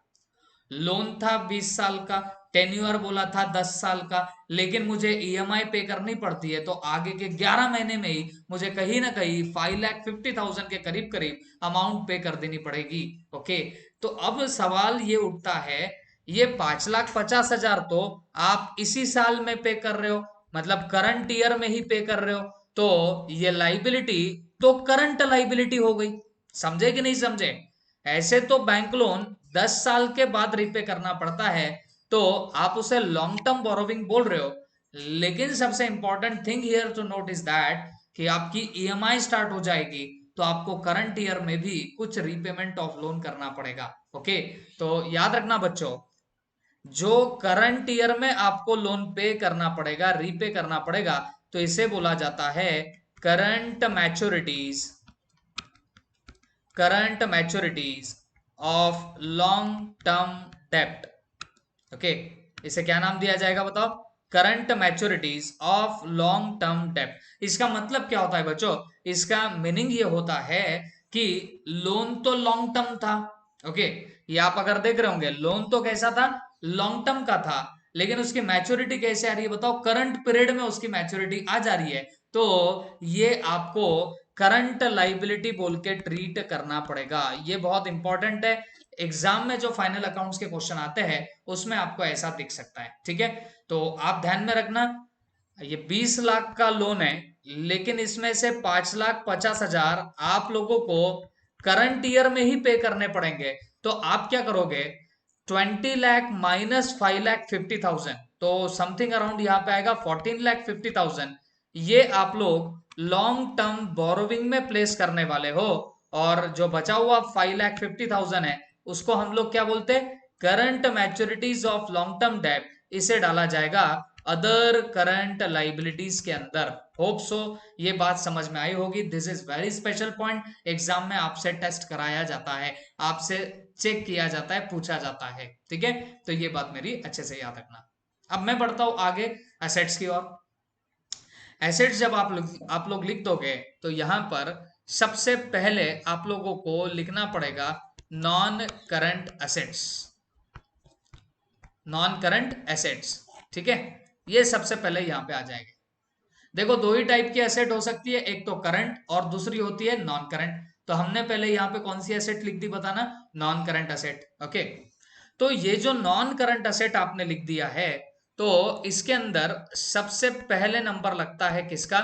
लोन था 20 साल का, टेन्योर बोला था 10 साल का, लेकिन मुझे ईएमआई पे करनी पड़ती है, तो आगे के 11 महीने में ही मुझे कहीं ना कहीं 5,50,000 के करीब करीब अमाउंट पे कर देनी पड़ेगी। ओके, तो अब सवाल ये उठता है, ये 5,50,000 तो आप इसी साल में पे कर रहे हो, मतलब करंट ईयर में ही पे कर रहे हो, तो ये लाइबिलिटी तो करंट लाइबिलिटी हो गई। समझे कि नहीं समझे, ऐसे तो बैंक लोन 10 साल के बाद रीपे करना पड़ता है, तो आप उसे लॉन्ग टर्म बोरोविंग बोल रहे हो। लेकिन सबसे important thing here to note is that कि आपकी ईएमआई स्टार्ट हो जाएगी, तो आपको करंट ईयर में भी कुछ रीपेमेंट ऑफ लोन करना पड़ेगा। ओके, तो याद रखना बच्चों, जो करंट ईयर में आपको लोन पे करना पड़ेगा, रीपे करना पड़ेगा, तो इसे बोला जाता है current maturities, current maturities of long term डेप्ट। ओके, इसे क्या नाम दिया जाएगा बताओ? Current maturities of long term डेब्ट। इसका मतलब क्या होता है बच्चों? इसका मीनिंग ये होता है कि लोन तो लॉन्ग टर्म था, ओके, ये आप अगर देख रहे होंगे लोन तो कैसा था? लॉन्ग टर्म का था, लेकिन उसकी मैच्योरिटी कैसे आ रही है बताओ? करंट पीरियड में उसकी मैच्योरिटी आ जा रही है, तो ये आपको करंट लाइबिलिटी बोल के ट्रीट करना पड़ेगा। ये बहुत इंपॉर्टेंट है, एग्जाम में जो फाइनल अकाउंट्स के क्वेश्चन आते हैं उसमें आपको ऐसा दिख सकता है, ठीक है? तो आप ध्यान में रखना, ये 20 लाख का लोन है, लेकिन इसमें से 5,50,000 आप लोगों को करंट ईयर में ही पे करने पड़ेंगे। तो आप क्या करोगे? 20 लाख माइनस 5,50,000, तो समथिंग अराउंड यहाँ पे आएगा 14,50,000। ये आप लोग लॉन्ग टर्म बोरोविंग में प्लेस करने वाले हो, और जो बचा हुआ 5,50,000 है उसको हम लोग क्या बोलते हैं? Current maturities of long term debt, इसे डाला जाएगा अदर करंट लाइबिलिटीज के अंदर। होप सो ये बात समझ में आई होगी। This is very special point, exam में आपसे टेस्ट कराया जाता है, आपसे चेक किया जाता है, पूछा जाता है, ठीक है? तो ये बात मेरी अच्छे से याद रखना। अब मैं बढ़ता हूं आगे एसेट्स की ओर। एसेट्स जब आप लोग लिख दोगे तो यहां पर सबसे पहले आप लोगों को लिखना पड़ेगा non current assets. Non current assets, ठीक है, ये सबसे पहले यहां पे आ जाएंगे। देखो दो ही टाइप की एसेट हो सकती है, एक तो करंट और दूसरी होती है नॉन करंट। तो हमने पहले यहाँ पे कौन सी एसेट लिख दी बताना? Non current asset, okay. तो ये जो नॉन करंट एसेट आपने लिख दिया है, तो इसके अंदर सबसे पहले नंबर लगता है किसका?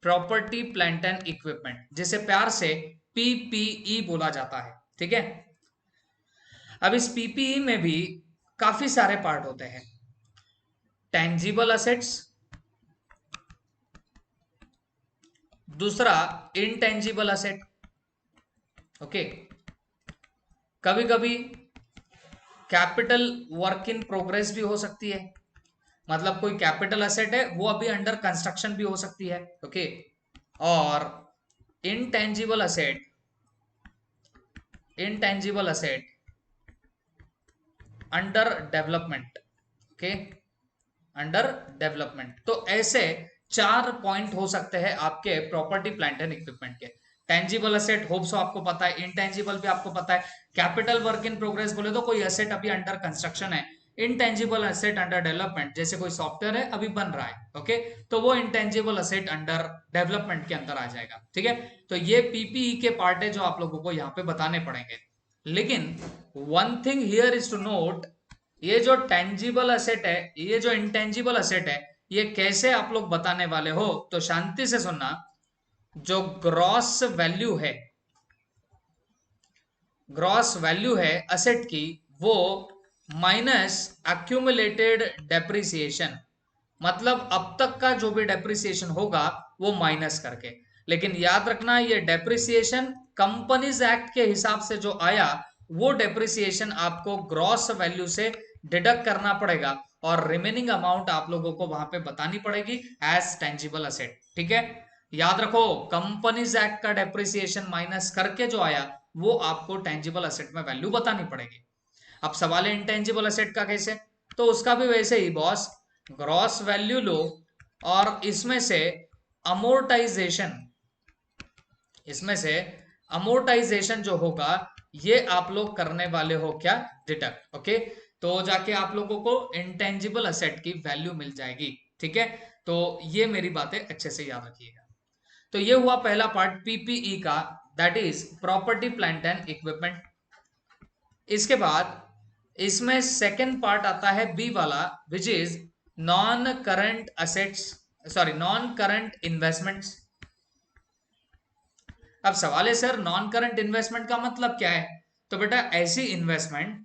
प्रॉपर्टी प्लांट एंड इक्विपमेंट, जिसे प्यार से पीपीई बोला जाता है, ठीक है? अब इस पीपीई में भी काफी सारे पार्ट होते हैं। टेंजिबल असेट्स, दूसरा इनटेंजिबल असेट, ओके। कभी कभी कैपिटल वर्क इन प्रोग्रेस भी हो सकती है, मतलब कोई कैपिटल असेट है वो अभी अंडर कंस्ट्रक्शन भी हो सकती है, ओके। और intangible asset, intangible asset under development, okay, under development. तो ऐसे 4 पॉइंट हो सकते हैं आपके प्रॉपर्टी प्लांट एंड इक्विपमेंट के। टेंजिबल असेट होप सो आपको पता है, इनटेंजिबल भी आपको पता है। कैपिटल वर्क इन प्रोग्रेस बोले तो कोई असेट अभी अंडर कंस्ट्रक्शन है। इनटेंजिबल असेट अंडर डेवलपमेंट, जैसे कोई सॉफ्टवेयर है अभी बन रहा है, ओके, तो वो इनटेंजिबल असेट अंडर डेवलपमेंट के अंदर आ जाएगा, ठीक है? तो ये पीपीई के पार्ट है जो आप लोगों को यहाँ पे बताने पड़ेंगे। लेकिन one thing here is to note, ये जो टेंजिबल असेट है, ये जो इंटेंजिबल असेट है, ये कैसे आप लोग बताने वाले हो? तो शांति से सुनना। जो ग्रॉस वैल्यू है, ग्रॉस वैल्यू है असेट की, वो माइनस एक्यूमुलेटेड डेप्रिसिएशन, मतलब अब तक का जो भी डेप्रिसिएशन होगा वो माइनस करके। लेकिन याद रखना ये डेप्रिसिएशन कंपनीज एक्ट के हिसाब से जो आया, वो डेप्रिसिएशन आपको ग्रॉस वैल्यू से डिडक्ट करना पड़ेगा, और रिमेनिंग अमाउंट आप लोगों को वहां पे बतानी पड़ेगी एज टेंजिबल असेट, ठीक है? याद रखो, कंपनीज एक्ट का डेप्रिसिएशन माइनस करके जो आया वो आपको टेंजिबल असेट में वैल्यू बतानी पड़ेगी। अब सवाल है इंटेंजिबल असेट का कैसे? तो उसका भी वैसे ही बॉस, ग्रॉस वैल्यू लो और इसमें से अमोर्टाइजेशन, इसमें से अमोर्टाइजेशन जो होगा ये आप लोग करने वाले हो क्या? Deduct, okay. तो जाके आप लोगों को इंटेंजिबल असेट की वैल्यू मिल जाएगी, ठीक है? तो ये मेरी बातें अच्छे से याद रखिएगा। तो ये हुआ पहला पार्ट पीपीई का, that is property plant and equipment. इसके बाद इसमें सेकेंड पार्ट आता है बी वाला, which is non current assets, sorry non current investments. अब सवाल है सर नॉन करंट इन्वेस्टमेंट का मतलब क्या है? तो बेटा ऐसी इन्वेस्टमेंट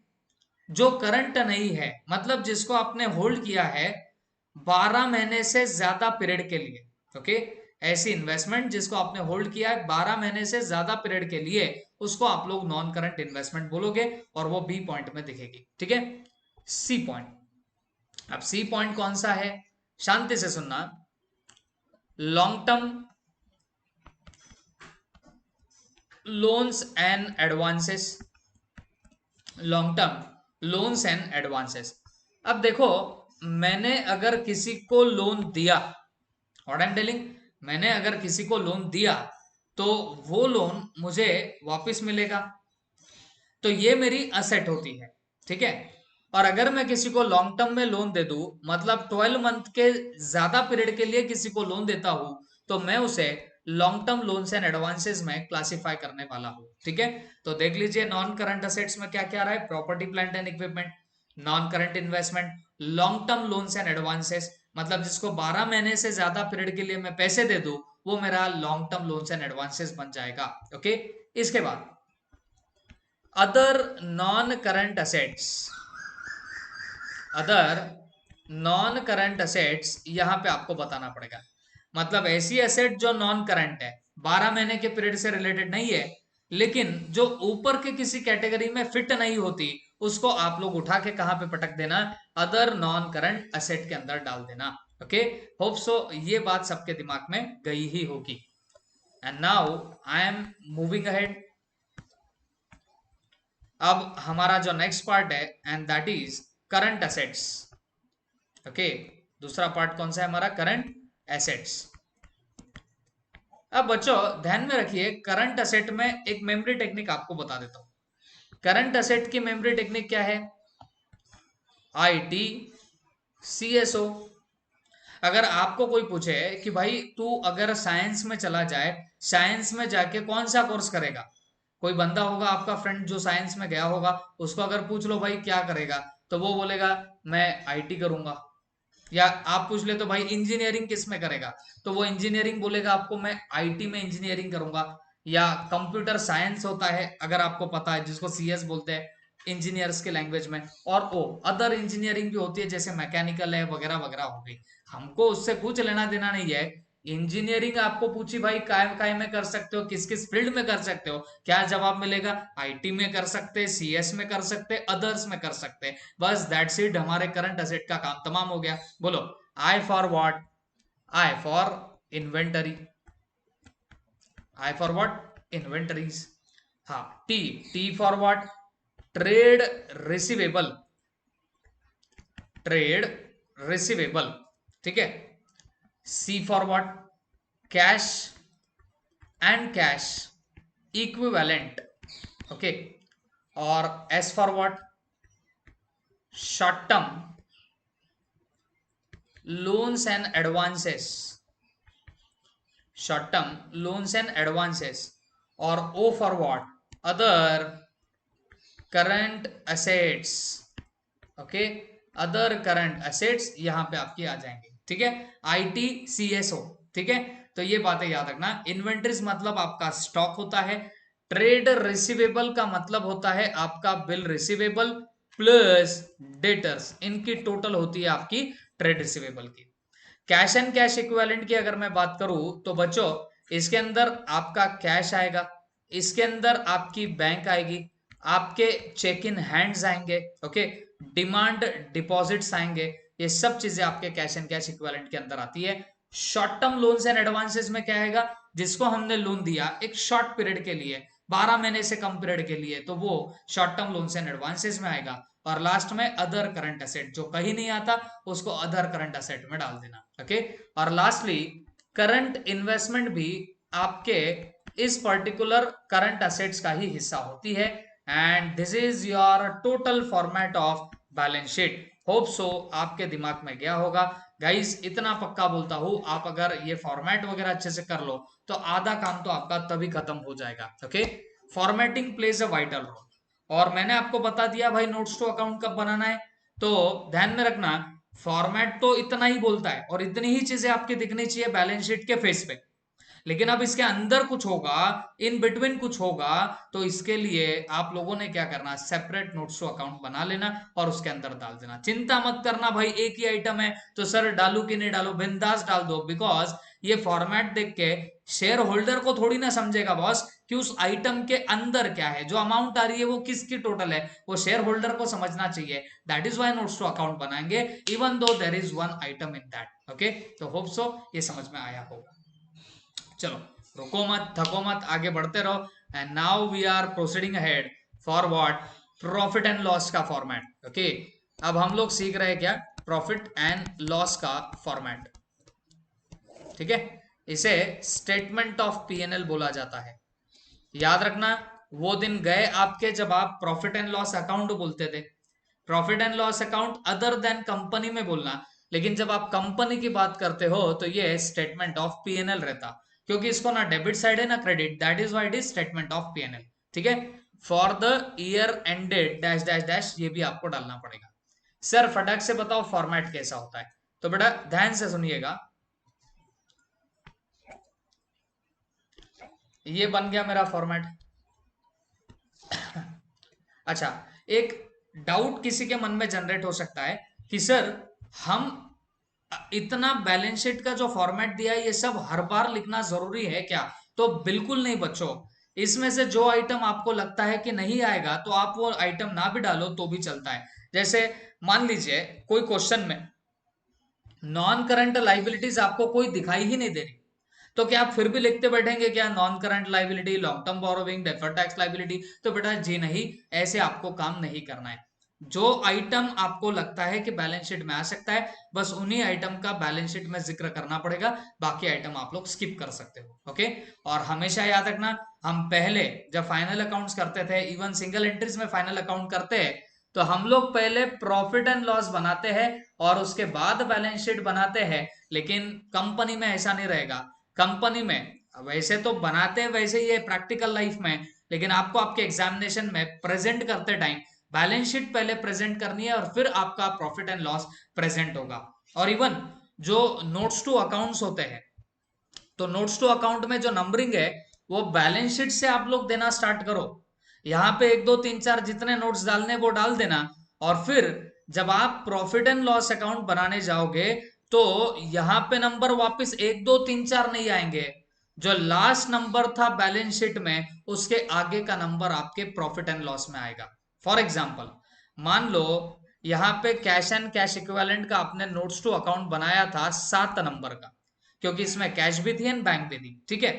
जो करंट नहीं है, मतलब जिसको आपने होल्ड किया है 12 महीने से ज्यादा पीरियड के लिए, ओके। ऐसी इन्वेस्टमेंट जिसको आपने होल्ड किया है 12 महीने से ज्यादा पीरियड के लिए, उसको आप लोग नॉन करंट इन्वेस्टमेंट बोलोगे, और वो बी पॉइंट में दिखेगी, ठीक है? सी पॉइंट, अब सी पॉइंट कौन सा है? शांति से सुनना। Long term loans and advances, long term loans and advances. अब देखो मैंने अगर किसी को लोन दिया, व्हाट आई एम टेलिंग, मैंने अगर किसी को लोन दिया तो वो लोन मुझे वापस मिलेगा, तो ये मेरी असेट होती है, ठीक है। और अगर मैं किसी को लॉन्ग टर्म में लोन दे दूं, मतलब 12 मंथ के ज्यादा पीरियड के लिए किसी को लोन देता हूं, तो मैं उसे long term loans and advances में क्लासिफाई करने वाला हूं, ठीक है। तो देख लीजिए नॉन करंट असेट्स में क्या क्या रहा है, property plant and equipment, non current investment, long term loans and advances, मतलब जिसको 12 महीने से ज्यादा पीरियड के लिए मैं पैसे दे दूं, वो मेरा long term loans and advances बन जाएगा, ओके। इसके बाद other non current assets, other non current assets यहां पे आपको बताना पड़ेगा, मतलब ऐसी एसेट जो नॉन करंट है, 12 महीने के पीरियड से रिलेटेड नहीं है, लेकिन जो ऊपर के किसी कैटेगरी में फिट नहीं होती, उसको आप लोग उठा के कहां पे पटक देना, अदर नॉन करंट असेट के अंदर डाल देना, ओके। होप सो ये बात सबके दिमाग में गई ही होगी। And now I am moving ahead. अब हमारा जो नेक्स्ट पार्ट है and that is current assets, okay. दूसरा पार्ट कौन सा है हमारा, करंट एसेट्स। अब बच्चों ध्यान में रखिए, करंट एसेट में एक मेमोरी टेक्निक आपको बता देता हूं। करंट एसेट की मेमोरी टेक्निक क्या है, ITCSO। अगर आपको कोई पूछे कि भाई तू अगर साइंस में चला जाए, साइंस में जाके कौन सा कोर्स करेगा, कोई बंदा होगा आपका फ्रेंड जो साइंस में गया होगा, उसको अगर पूछ लो भाई क्या करेगा, तो वो बोलेगा मैं IT करूंगा। या आप पूछ ले तो भाई इंजीनियरिंग किस में करेगा, तो वो इंजीनियरिंग बोलेगा आपको मैं IT में इंजीनियरिंग करूंगा। या कंप्यूटर साइंस होता है अगर आपको पता है, जिसको CS बोलते हैं इंजीनियर्स के लैंग्वेज में, और वो अदर इंजीनियरिंग भी होती है जैसे मैकेनिकल है वगैरह वगैरह हो गई। हमको उससे कुछ लेना देना नहीं है। इंजीनियरिंग आपको पूछी भाई काय काय में कर सकते हो, किस किस फील्ड में कर सकते हो, क्या जवाब मिलेगा, IT में कर सकते हैं, CS में कर सकते हैं, अदर्स में कर सकते हैं, बस दैट्स इट। हमारे करंट असेट का काम तमाम हो गया। बोलो I for what, I for inventory, I for what inventories. हाँ, T for what, trade receivable, trade receivable, ठीक है। C for what, cash and cash equivalent, okay. और S for what, short term loans and advances, short term loans and advances. और O for what, other current assets, okay. Other current assets यहां पे आपकी आ जाएंगे, ठीक है। ITCSO, ठीक है। तो ये बातें याद रखना। इन्वेंट्रीज मतलब आपका स्टॉक होता है, ट्रेड रिसीवेबल का मतलब होता है आपका बिल रिसीवेबल प्लस डेटर्स, इनकी टोटल होती है आपकी ट्रेड रिसीवेबल की। कैश एंड कैश इक्विवेलेंट की अगर मैं बात करूं तो बच्चों इसके अंदर आपका कैश आएगा, इसके अंदर आपकी बैंक आएगी, आपके चेक इन हैंड्स आएंगे, ओके, डिमांड डिपॉजिट्स आएंगे, ये सब चीजें आपके कैश एंड कैश इक्विवेलेंट के अंदर आती है। Short term loans and advances में क्या आएगा, जिसको हमने लोन दिया एक शॉर्ट पीरियड के लिए, 12 महीने से कम पीरियड के लिए, तो वो short term loans and advances में आएगा। और लास्ट में अदर करंट असेट, जो कहीं नहीं आता उसको अदर करंट असेट में डाल देना, ओके। और लास्टली करंट इन्वेस्टमेंट भी आपके इस पर्टिकुलर करंट असेट्स का ही हिस्सा होती है। And this is your total format of balance sheet. Hope so आपके दिमाग में गया होगा। गाइस इतना पक्का बोलता हूं, आप अगर ये फॉर्मेट वगैरह अच्छे से कर लो तो आधा काम तो आपका तभी खत्म हो जाएगा, okay. Formatting plays a vital role. और मैंने आपको बता दिया भाई नोट्स टू अकाउंट कब बनाना है, तो ध्यान में रखना फॉर्मेट तो इतना ही बोलता है और इतनी ही चीजें आपकी दिखनी चाहिए बैलेंस शीट के फेस पे, लेकिन अब इसके अंदर कुछ होगा, इन बिटवीन कुछ होगा, तो इसके लिए आप लोगों ने क्या करना, सेपरेट नोट्स टू अकाउंट बना लेना और उसके अंदर डाल देना। चिंता मत करना भाई एक ही आइटम है तो सर डालू कि नहीं डालू, बिंदास डाल दो, बिकॉज ये फॉर्मेट देख के शेयर होल्डर को थोड़ी ना समझेगा बॉस कि उस आइटम के अंदर क्या है, जो अमाउंट आ रही है वो किसकी टोटल है, वो शेयर होल्डर को समझना चाहिए। That is why notes to account बनाएंगे, even though there is one item in that, okay. तो होप सो ये समझ में आया होगा। चलो रुको मत थको मत, आगे बढ़ते रहो। And now we are proceeding ahead for what, profit and loss का फॉर्मेट, ओके। अब हम लोग सीख रहे हैं क्या, प्रॉफिट एंड लॉस का फॉर्मेट, ठीक है। इसे स्टेटमेंट ऑफ पीएनएल बोला जाता है। याद रखना, वो दिन गए आपके जब आप प्रॉफिट एंड लॉस अकाउंट बोलते थे। Profit and loss account other than company में बोलना, लेकिन जब आप कंपनी की बात करते हो तो ये स्टेटमेंट ऑफ पीएनएल रहता, क्योंकि इसको ना डेबिट साइड है ना credit, that is why it is statement of PNL, ठीक है। For the year ended dash dash dash, ये भी आपको डालना पड़ेगा। सर फटाक से बताओ फॉर्मेट कैसा होता है, तो बेटा ध्यान से सुनिएगा। ये बन गया मेरा फॉर्मेट। अच्छा, एक डाउट किसी के मन में जनरेट हो सकता है कि सर हम इतना बैलेंस शीट का जो फॉर्मेट दिया है ये सब हर बार लिखना जरूरी है क्या? तो बिल्कुल नहीं बच्चों, इसमें से जो आइटम आपको लगता है कि नहीं आएगा तो आप वो आइटम ना भी डालो तो भी चलता है। जैसे मान लीजिए कोई क्वेश्चन में नॉन करंट लाइबिलिटीज आपको कोई दिखाई ही नहीं दे रही, तो क्या आप फिर भी लिखते बैठेंगे क्या non current liability, long term borrowing, deferred tax liability? तो बेटा जी नहीं, ऐसे आपको काम नहीं करना है। जो आइटम आपको लगता है कि बैलेंस शीट में आ सकता है, बस उन्हीं आइटम का बैलेंस शीट में जिक्र करना पड़ेगा, बाकी आइटम आप लोग स्किप कर सकते हो, ओके। और हमेशा याद रखना, हम पहले जब फाइनल अकाउंट्स करते थे, इवन सिंगल एंट्रीज में फाइनल अकाउंट करते हैं, तो हम लोग पहले प्रॉफिट एंड लॉस बनाते हैं और उसके बाद बैलेंस शीट बनाते हैं। लेकिन कंपनी में ऐसा नहीं रहेगा। कंपनी में वैसे तो बनाते हैं वैसे ही है प्रैक्टिकल लाइफ में, लेकिन आपको आपके एग्जामिनेशन में प्रेजेंट करते टाइम बैलेंस शीट पहले प्रेजेंट करनी है और फिर आपका प्रॉफिट एंड लॉस प्रेजेंट होगा। और इवन जो नोट्स टू अकाउंट्स होते हैं, तो नोट्स टू अकाउंट में जो नंबरिंग है वो बैलेंस शीट से आप लोग देना स्टार्ट करो। यहाँ पे 1 2 3 4 जितने नोट्स डालने वो डाल देना, और फिर जब आप प्रॉफिट एंड लॉस अकाउंट बनाने जाओगे तो यहाँ पे नंबर वापस 1 2 3 4 नहीं आएंगे। जो लास्ट नंबर था बैलेंस शीट में उसके आगे का नंबर आपके प्रॉफिट एंड लॉस में आएगा। फॉर एग्जाम्पल, मान लो यहाँ पे कैश एंड कैश इक्विवेलेंट का आपने नोट्स टू अकाउंट बनाया था 7 नंबर का, क्योंकि इसमें कैश भी थी एंड बैंक भी थी, ठीक है।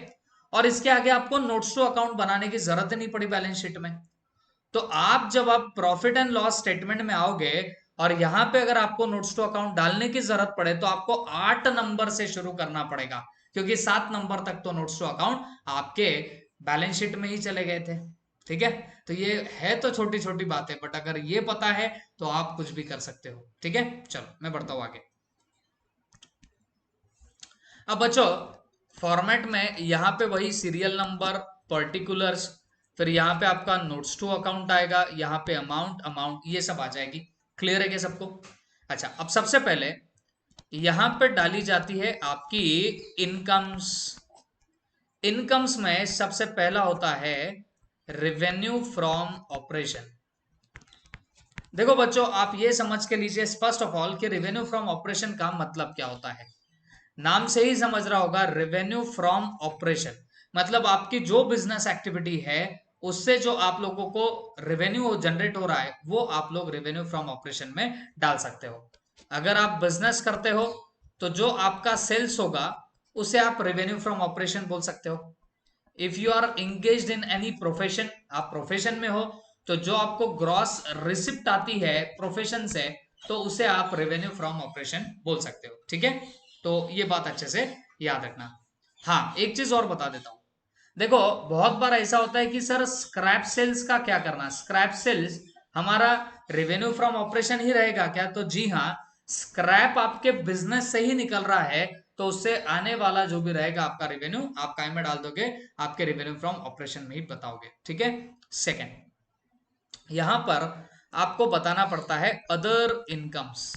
और इसके आगे आपको नोट्स टू अकाउंट बनाने की जरूरत ही नहीं पड़ी बैलेंस शीट में। तो आप जब आप प्रॉफिट एंड लॉस स्टेटमेंट में आओगे और यहां पे अगर आपको नोट्स टू अकाउंट डालने की जरूरत पड़े तो आपको 8 नंबर से शुरू करना पड़ेगा, क्योंकि 7 नंबर तक तो नोट्स टू अकाउंट आपके बैलेंस शीट में ही चले गए थे, ठीक है। तो ये है तो छोटी छोटी बातें, बट अगर ये पता है तो आप कुछ भी कर सकते हो, ठीक है। चलो मैं बढ़ता हूं आगे। अब बच्चों फॉर्मेट में यहाँ पे वही सीरियल नंबर, पर्टिकुलर्स, फिर यहाँ पे आपका नोट्स टू अकाउंट आएगा, यहाँ पे अमाउंट अमाउंट ये सब आ जाएगी। क्लियर है क्या सबको? अच्छा, अब सबसे पहले यहाँ पे डाली जाती है आपकी इनकम्स। इनकम्स में सबसे पहला होता है रेवेन्यू फ्रॉम ऑपरेशन। देखो बच्चों, आप ये समझ के लीजिए फर्स्ट ऑफ ऑल कि रेवेन्यू फ्रॉम ऑपरेशन का मतलब क्या होता है। नाम से ही समझ रहा होगा, रेवेन्यू फ्रॉम ऑपरेशन मतलब आपकी जो बिजनेस एक्टिविटी है उससे जो आप लोगों को रेवेन्यू जनरेट हो रहा है वो आप लोग रेवेन्यू फ्रॉम ऑपरेशन में डाल सकते हो। अगर आप बिजनेस करते हो तो जो आपका सेल्स होगा उसे आप रेवेन्यू फ्रॉम ऑपरेशन बोल सकते हो। If you are engaged in any profession, आप प्रोफेशन में हो, तो जो आपको ग्रॉस रिसिप्ट आती है प्रोफेशन से तो उसे आप रेवेन्यू फ्रॉम ऑपरेशन बोल सकते हो, ठीक है। तो ये बात अच्छे से याद रखना। हाँ, एक चीज और बता देता हूं। देखो बहुत बार ऐसा होता है कि सर स्क्रैप सेल्स का क्या करना, स्क्रैप सेल्स हमारा रेवेन्यू फ्रॉम ऑपरेशन ही रहेगा क्या? तो जी हाँ, स्क्रैप आपके बिजनेस से ही निकल रहा है, तो उससे आने वाला जो भी रहेगा आपका रेवेन्यू आप काय में डाल दोगे, आपके रेवेन्यू फ्रॉम ऑपरेशन में ही बताओगे, ठीक है। सेकेंड, यहां पर आपको बताना पड़ता है other incomes,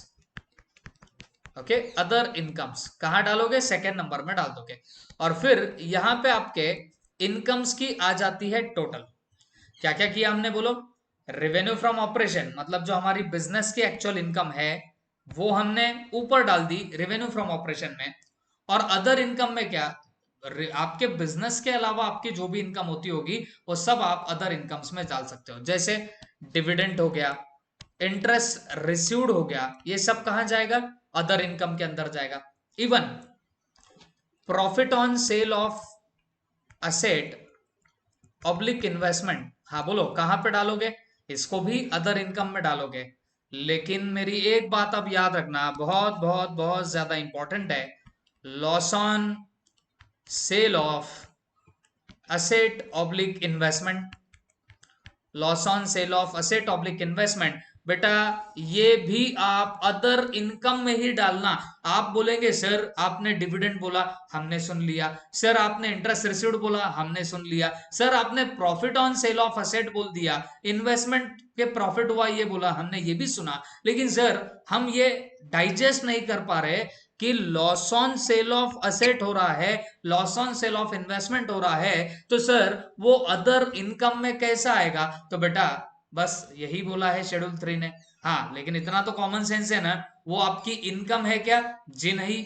okay. Other incomes कहां डालोगे? सेकेंड नंबर में डाल दोगे। और फिर यहां पे आपके इनकम्स की आ जाती है टोटल। क्या क्या किया हमने बोलो? रेवेन्यू फ्रॉम ऑपरेशन मतलब जो हमारी बिजनेस की एक्चुअल इनकम है वो हमने ऊपर डाल दी रेवेन्यू फ्रॉम ऑपरेशन में। और अदर इनकम में क्या, आपके बिजनेस के अलावा आपकी जो भी इनकम होती होगी वो सब आप अदर इनकम्स में डाल सकते हो। जैसे डिविडेंड हो गया, इंटरेस्ट रिसीव्ड हो गया, ये सब कहां जाएगा? अदर इनकम के अंदर जाएगा। Even profit on sale of asset oblique investment, हाँ बोलो कहां पे डालोगे? इसको भी अदर इनकम में डालोगे। लेकिन मेरी एक बात अब याद रखना, बहुत बहुत बहुत ज्यादा इंपॉर्टेंट है, loss on sale of asset oblique investment, loss on sale of asset oblique investment, बेटा ये भी आप अदर इनकम में ही डालना। आप बोलेंगे सर आपने डिविडेंड बोला, हमने सुन लिया, सर आपने इंटरेस्ट रिसीव्ड बोला, हमने सुन लिया, सर आपने profit on sale of asset बोल दिया, इन्वेस्टमेंट के प्रॉफिट हुआ ये बोला, हमने ये भी सुना, लेकिन सर हम ये डाइजेस्ट नहीं कर पा रहे कि loss on sale of asset हो रहा है, loss on sale of investment हो रहा है, तो सर वो अदर इनकम में कैसा आएगा? तो बेटा बस यही बोला है शेड्यूल 3 ने। हाँ, लेकिन इतना तो कॉमन सेंस है ना, वो आपकी इनकम है क्या? जी नहीं,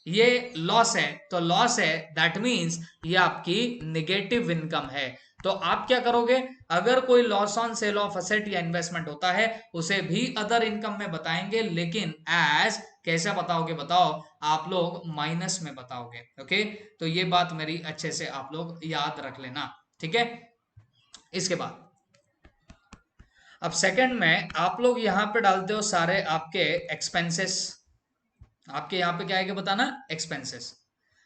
ये लॉस है, तो लॉस है दैट मीन्स ये आपकी निगेटिव इनकम है। तो आप क्या करोगे? अगर कोई loss on sale of asset या इन्वेस्टमेंट होता है उसे भी अदर इनकम में बताएंगे, लेकिन एज कैसे बताओगे? बताओ, आप लोग माइनस में बताओगे। ओके, तो ये बात मेरी अच्छे से आप लोग याद रख लेना, ठीक है। इसके बाद अब सेकंड में आप लोग यहां पे डालते हो सारे आपके एक्सपेंसेस, आपके यहाँ पे क्या है कि बताना, एक्सपेंसेस।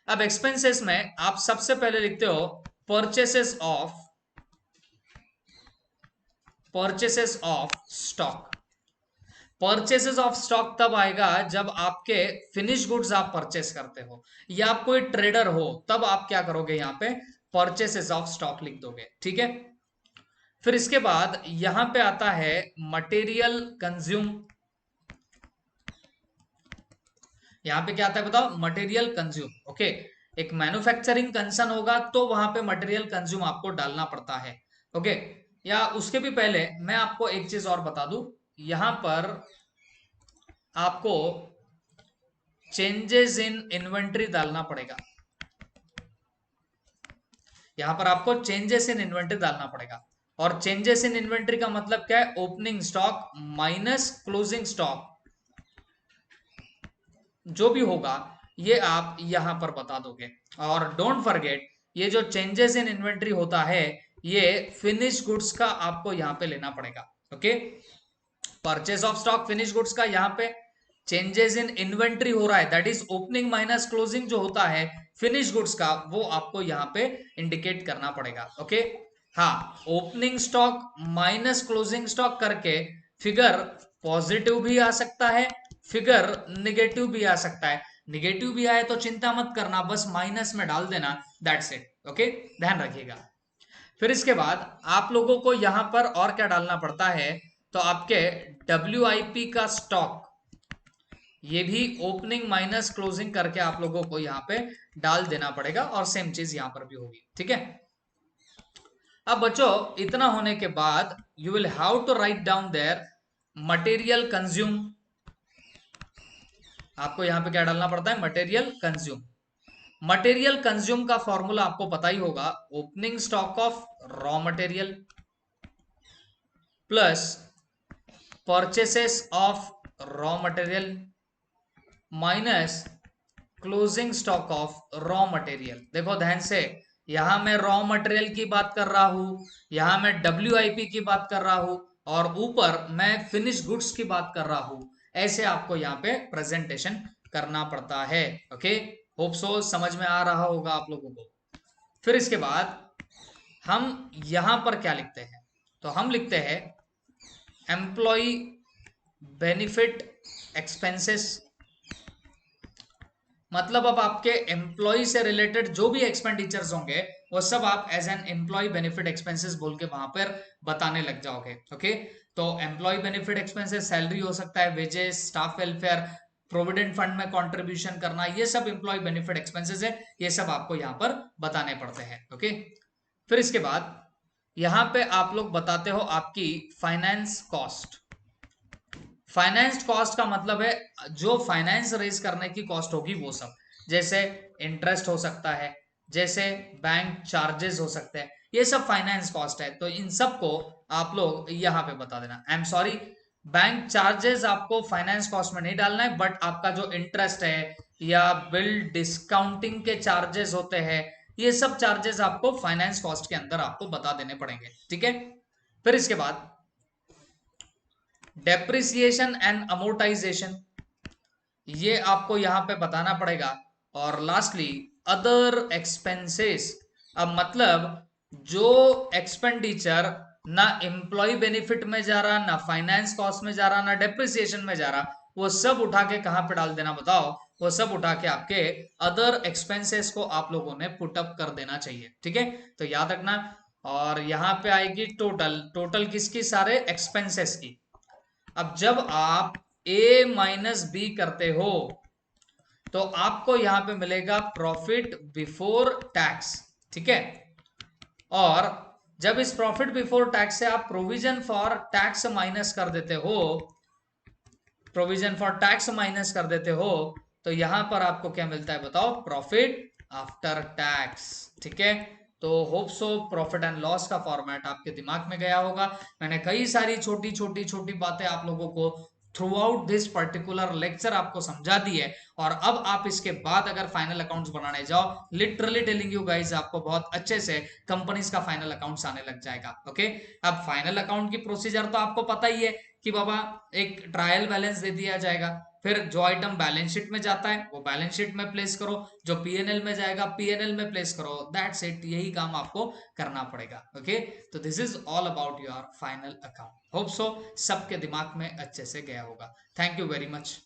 अब एक्सपेंसेस में आप सबसे पहले लिखते हो purchases of stock. Purchases of stock तब आएगा जब आपके फिनिश गुड्स आप परचेस करते हो या आप कोई ट्रेडर हो, तब आप क्या करोगे? यहाँ पे परचेसेस ऑफ स्टॉक लिख दोगे, ठीक है। फिर इसके बाद यहां पे आता है मटेरियल कंज्यूम। यहां पे क्या आता है बताओ? Material consume. ओके, एक मैन्युफैक्चरिंग कंसर्न होगा तो वहां पे मटेरियल कंज्यूम आपको डालना पड़ता है। ओके, या उसके भी पहले मैं आपको एक चीज और बता दूं, यहां पर आपको चेंजेस इन इन्वेंट्री डालना पड़ेगा। यहां पर आपको चेंजेस इन इन्वेंट्री डालना पड़ेगा, और चेंजेस इन इन्वेंट्री का मतलब क्या है? Opening stock minus closing stock, जो भी होगा ये आप यहां पर बता दोगे। और डोंट फॉरगेट, ये जो चेंजेस इन इन्वेंट्री होता है ये फिनिश गुड्स का आपको यहां पे लेना पड़ेगा। Okay, purchase of stock finish goods का, यहां पे चेंजेस इन इन्वेंट्री हो रहा है, that is opening minus closing जो होता है फिनिश गुड्स का, वो आपको यहां पे इंडिकेट करना पड़ेगा। ओके, हाँ, opening stock minus closing stock करके फिगर पॉजिटिव भी आ सकता है, फिगर निगेटिव भी आ सकता है। निगेटिव भी आए तो चिंता मत करना, बस माइनस में डाल देना, दैट्स इट। ओके, ध्यान रखिएगा। फिर इसके बाद आप लोगों को यहां पर और क्या डालना पड़ता है? तो आपके WIP का स्टॉक, ये भी ओपनिंग माइनस क्लोजिंग करके आप लोगों को यहाँ पे डाल देना पड़ेगा, और सेम चीज यहां पर भी होगी, ठीक है। अब बच्चों इतना होने के बाद you will have to write down their material consume. आपको यहां पे क्या डालना पड़ता है? Material consume. मटेरियल कंज्यूम का फॉर्मूला आपको पता ही होगा, opening stock of raw material plus purchases of raw material minus closing stock of raw material. देखो ध्यान से, यहां मैं रॉ मटेरियल की बात कर रहा हूं, यहां मैं WIP की बात कर रहा हूं, और ऊपर मैं फिनिश गुड्स की बात कर रहा हूं। ऐसे आपको यहाँ पे प्रेजेंटेशन करना पड़ता है। ओके, होप सो समझ में आ रहा होगा आप लोगों को। फिर इसके बाद हम यहां पर क्या लिखते हैं? तो हम लिखते हैं एम्प्लॉय बेनिफिट एक्सपेंसेस। मतलब अब आपके एम्प्लॉय से रिलेटेड जो भी एक्सपेंडिचर्स होंगे वो सब आप as an employ benefit expenses बोल के वहां पर बताने लग जाओगे। ओके, तो एम्प्लॉय बेनिफिट एक्सपेंसेस सैलरी हो सकता है, wages, staff welfare, provident fund में कंट्रीब्यूशन करना, ये सब एम्प्लॉय बेनिफिट एक्सपेंसेस है, ये सब आपको यहाँ पर बताने पड़ते हैं। ओके, फिर इसके बाद यहाँ पे आप लोग बताते हो आपकी फाइनेंस कॉस्ट। फाइनेंस कॉस्ट का मतलब है जो फाइनेंस रेज करने की कॉस्ट होगी वो सब, जैसे इंटरेस्ट हो सकता है, जैसे बैंक चार्जेस हो सकते हैं, ये सब फाइनेंस कॉस्ट है। तो इन सबको आप लोग यहाँ पे बता देना। I am sorry, bank charges आपको फाइनेंस कॉस्ट में नहीं डालना है, बट आपका जो इंटरेस्ट है या बिल डिस्काउंटिंग के चार्जेस होते हैं, ये सब चार्जेस आपको फाइनेंस कॉस्ट के अंदर आपको बता देने पड़ेंगे, ठीक है। फिर इसके बाद डेप्रिसिएशन एंड अमोर्टाइजेशन, ये आपको यहां पे बताना पड़ेगा। और लास्टली अदर एक्सपेंसेस, अब मतलब जो एक्सपेंडिचर ना एम्प्लॉय बेनिफिट में जा रहा, ना फाइनेंस कॉस्ट में जा रहा, ना डेप्रिसिएशन में जा रहा, वो सब उठा के कहां पे डाल देना बताओ? वो सब उठा के आपके अदर एक्सपेंसेस को आप लोगों ने पुटअप कर देना चाहिए, ठीक है? तो याद रखना। और यहां पे आएगी टोटल, टोटल किसकी? सारे एक्सपेंसेस की। अब जब आप ए माइनस बी करते हो तो आपको यहां पे मिलेगा प्रॉफिट बिफोर टैक्स, ठीक है? और जब इस प्रॉफिट बिफोर टैक्स से आप प्रोविजन फॉर टैक्स माइनस कर देते हो, प्रोविजन फॉर टैक्स माइनस कर देते हो, तो यहां पर आपको क्या मिलता है बताओ? प्रॉफिट आफ्टर टैक्स, ठीक है? तो hope so profit and loss का फॉर्मेट आपके दिमाग में गया होगा। मैंने कई सारी छोटी छोटी छोटी बातें आप लोगों को through out this particular lecture आपको समझा दी है। और अब आप इसके बाद अगर फाइनल अकाउंट्स बनाने जाओ, लिटरली टेलिंग यू गाइस, आपको बहुत अच्छे से कंपनीज का फाइनल अकाउंट्स आने लग जाएगा। ओके, अब फाइनल अकाउंट की प्रोसीजर तो आपको पता ही है कि बाबा एक ट्रायल बैलेंस दे दिया जाएगा, फिर जो आइटम बैलेंस शीट में जाता है वो बैलेंस शीट में प्लेस करो, जो पीएनएल में जाएगा पीएनएल में प्लेस करो, दैट्स इट। यही काम आपको करना पड़ेगा। ओके, तो this is all about your final account. Hope so सबके दिमाग में अच्छे से गया होगा। Thank you very much.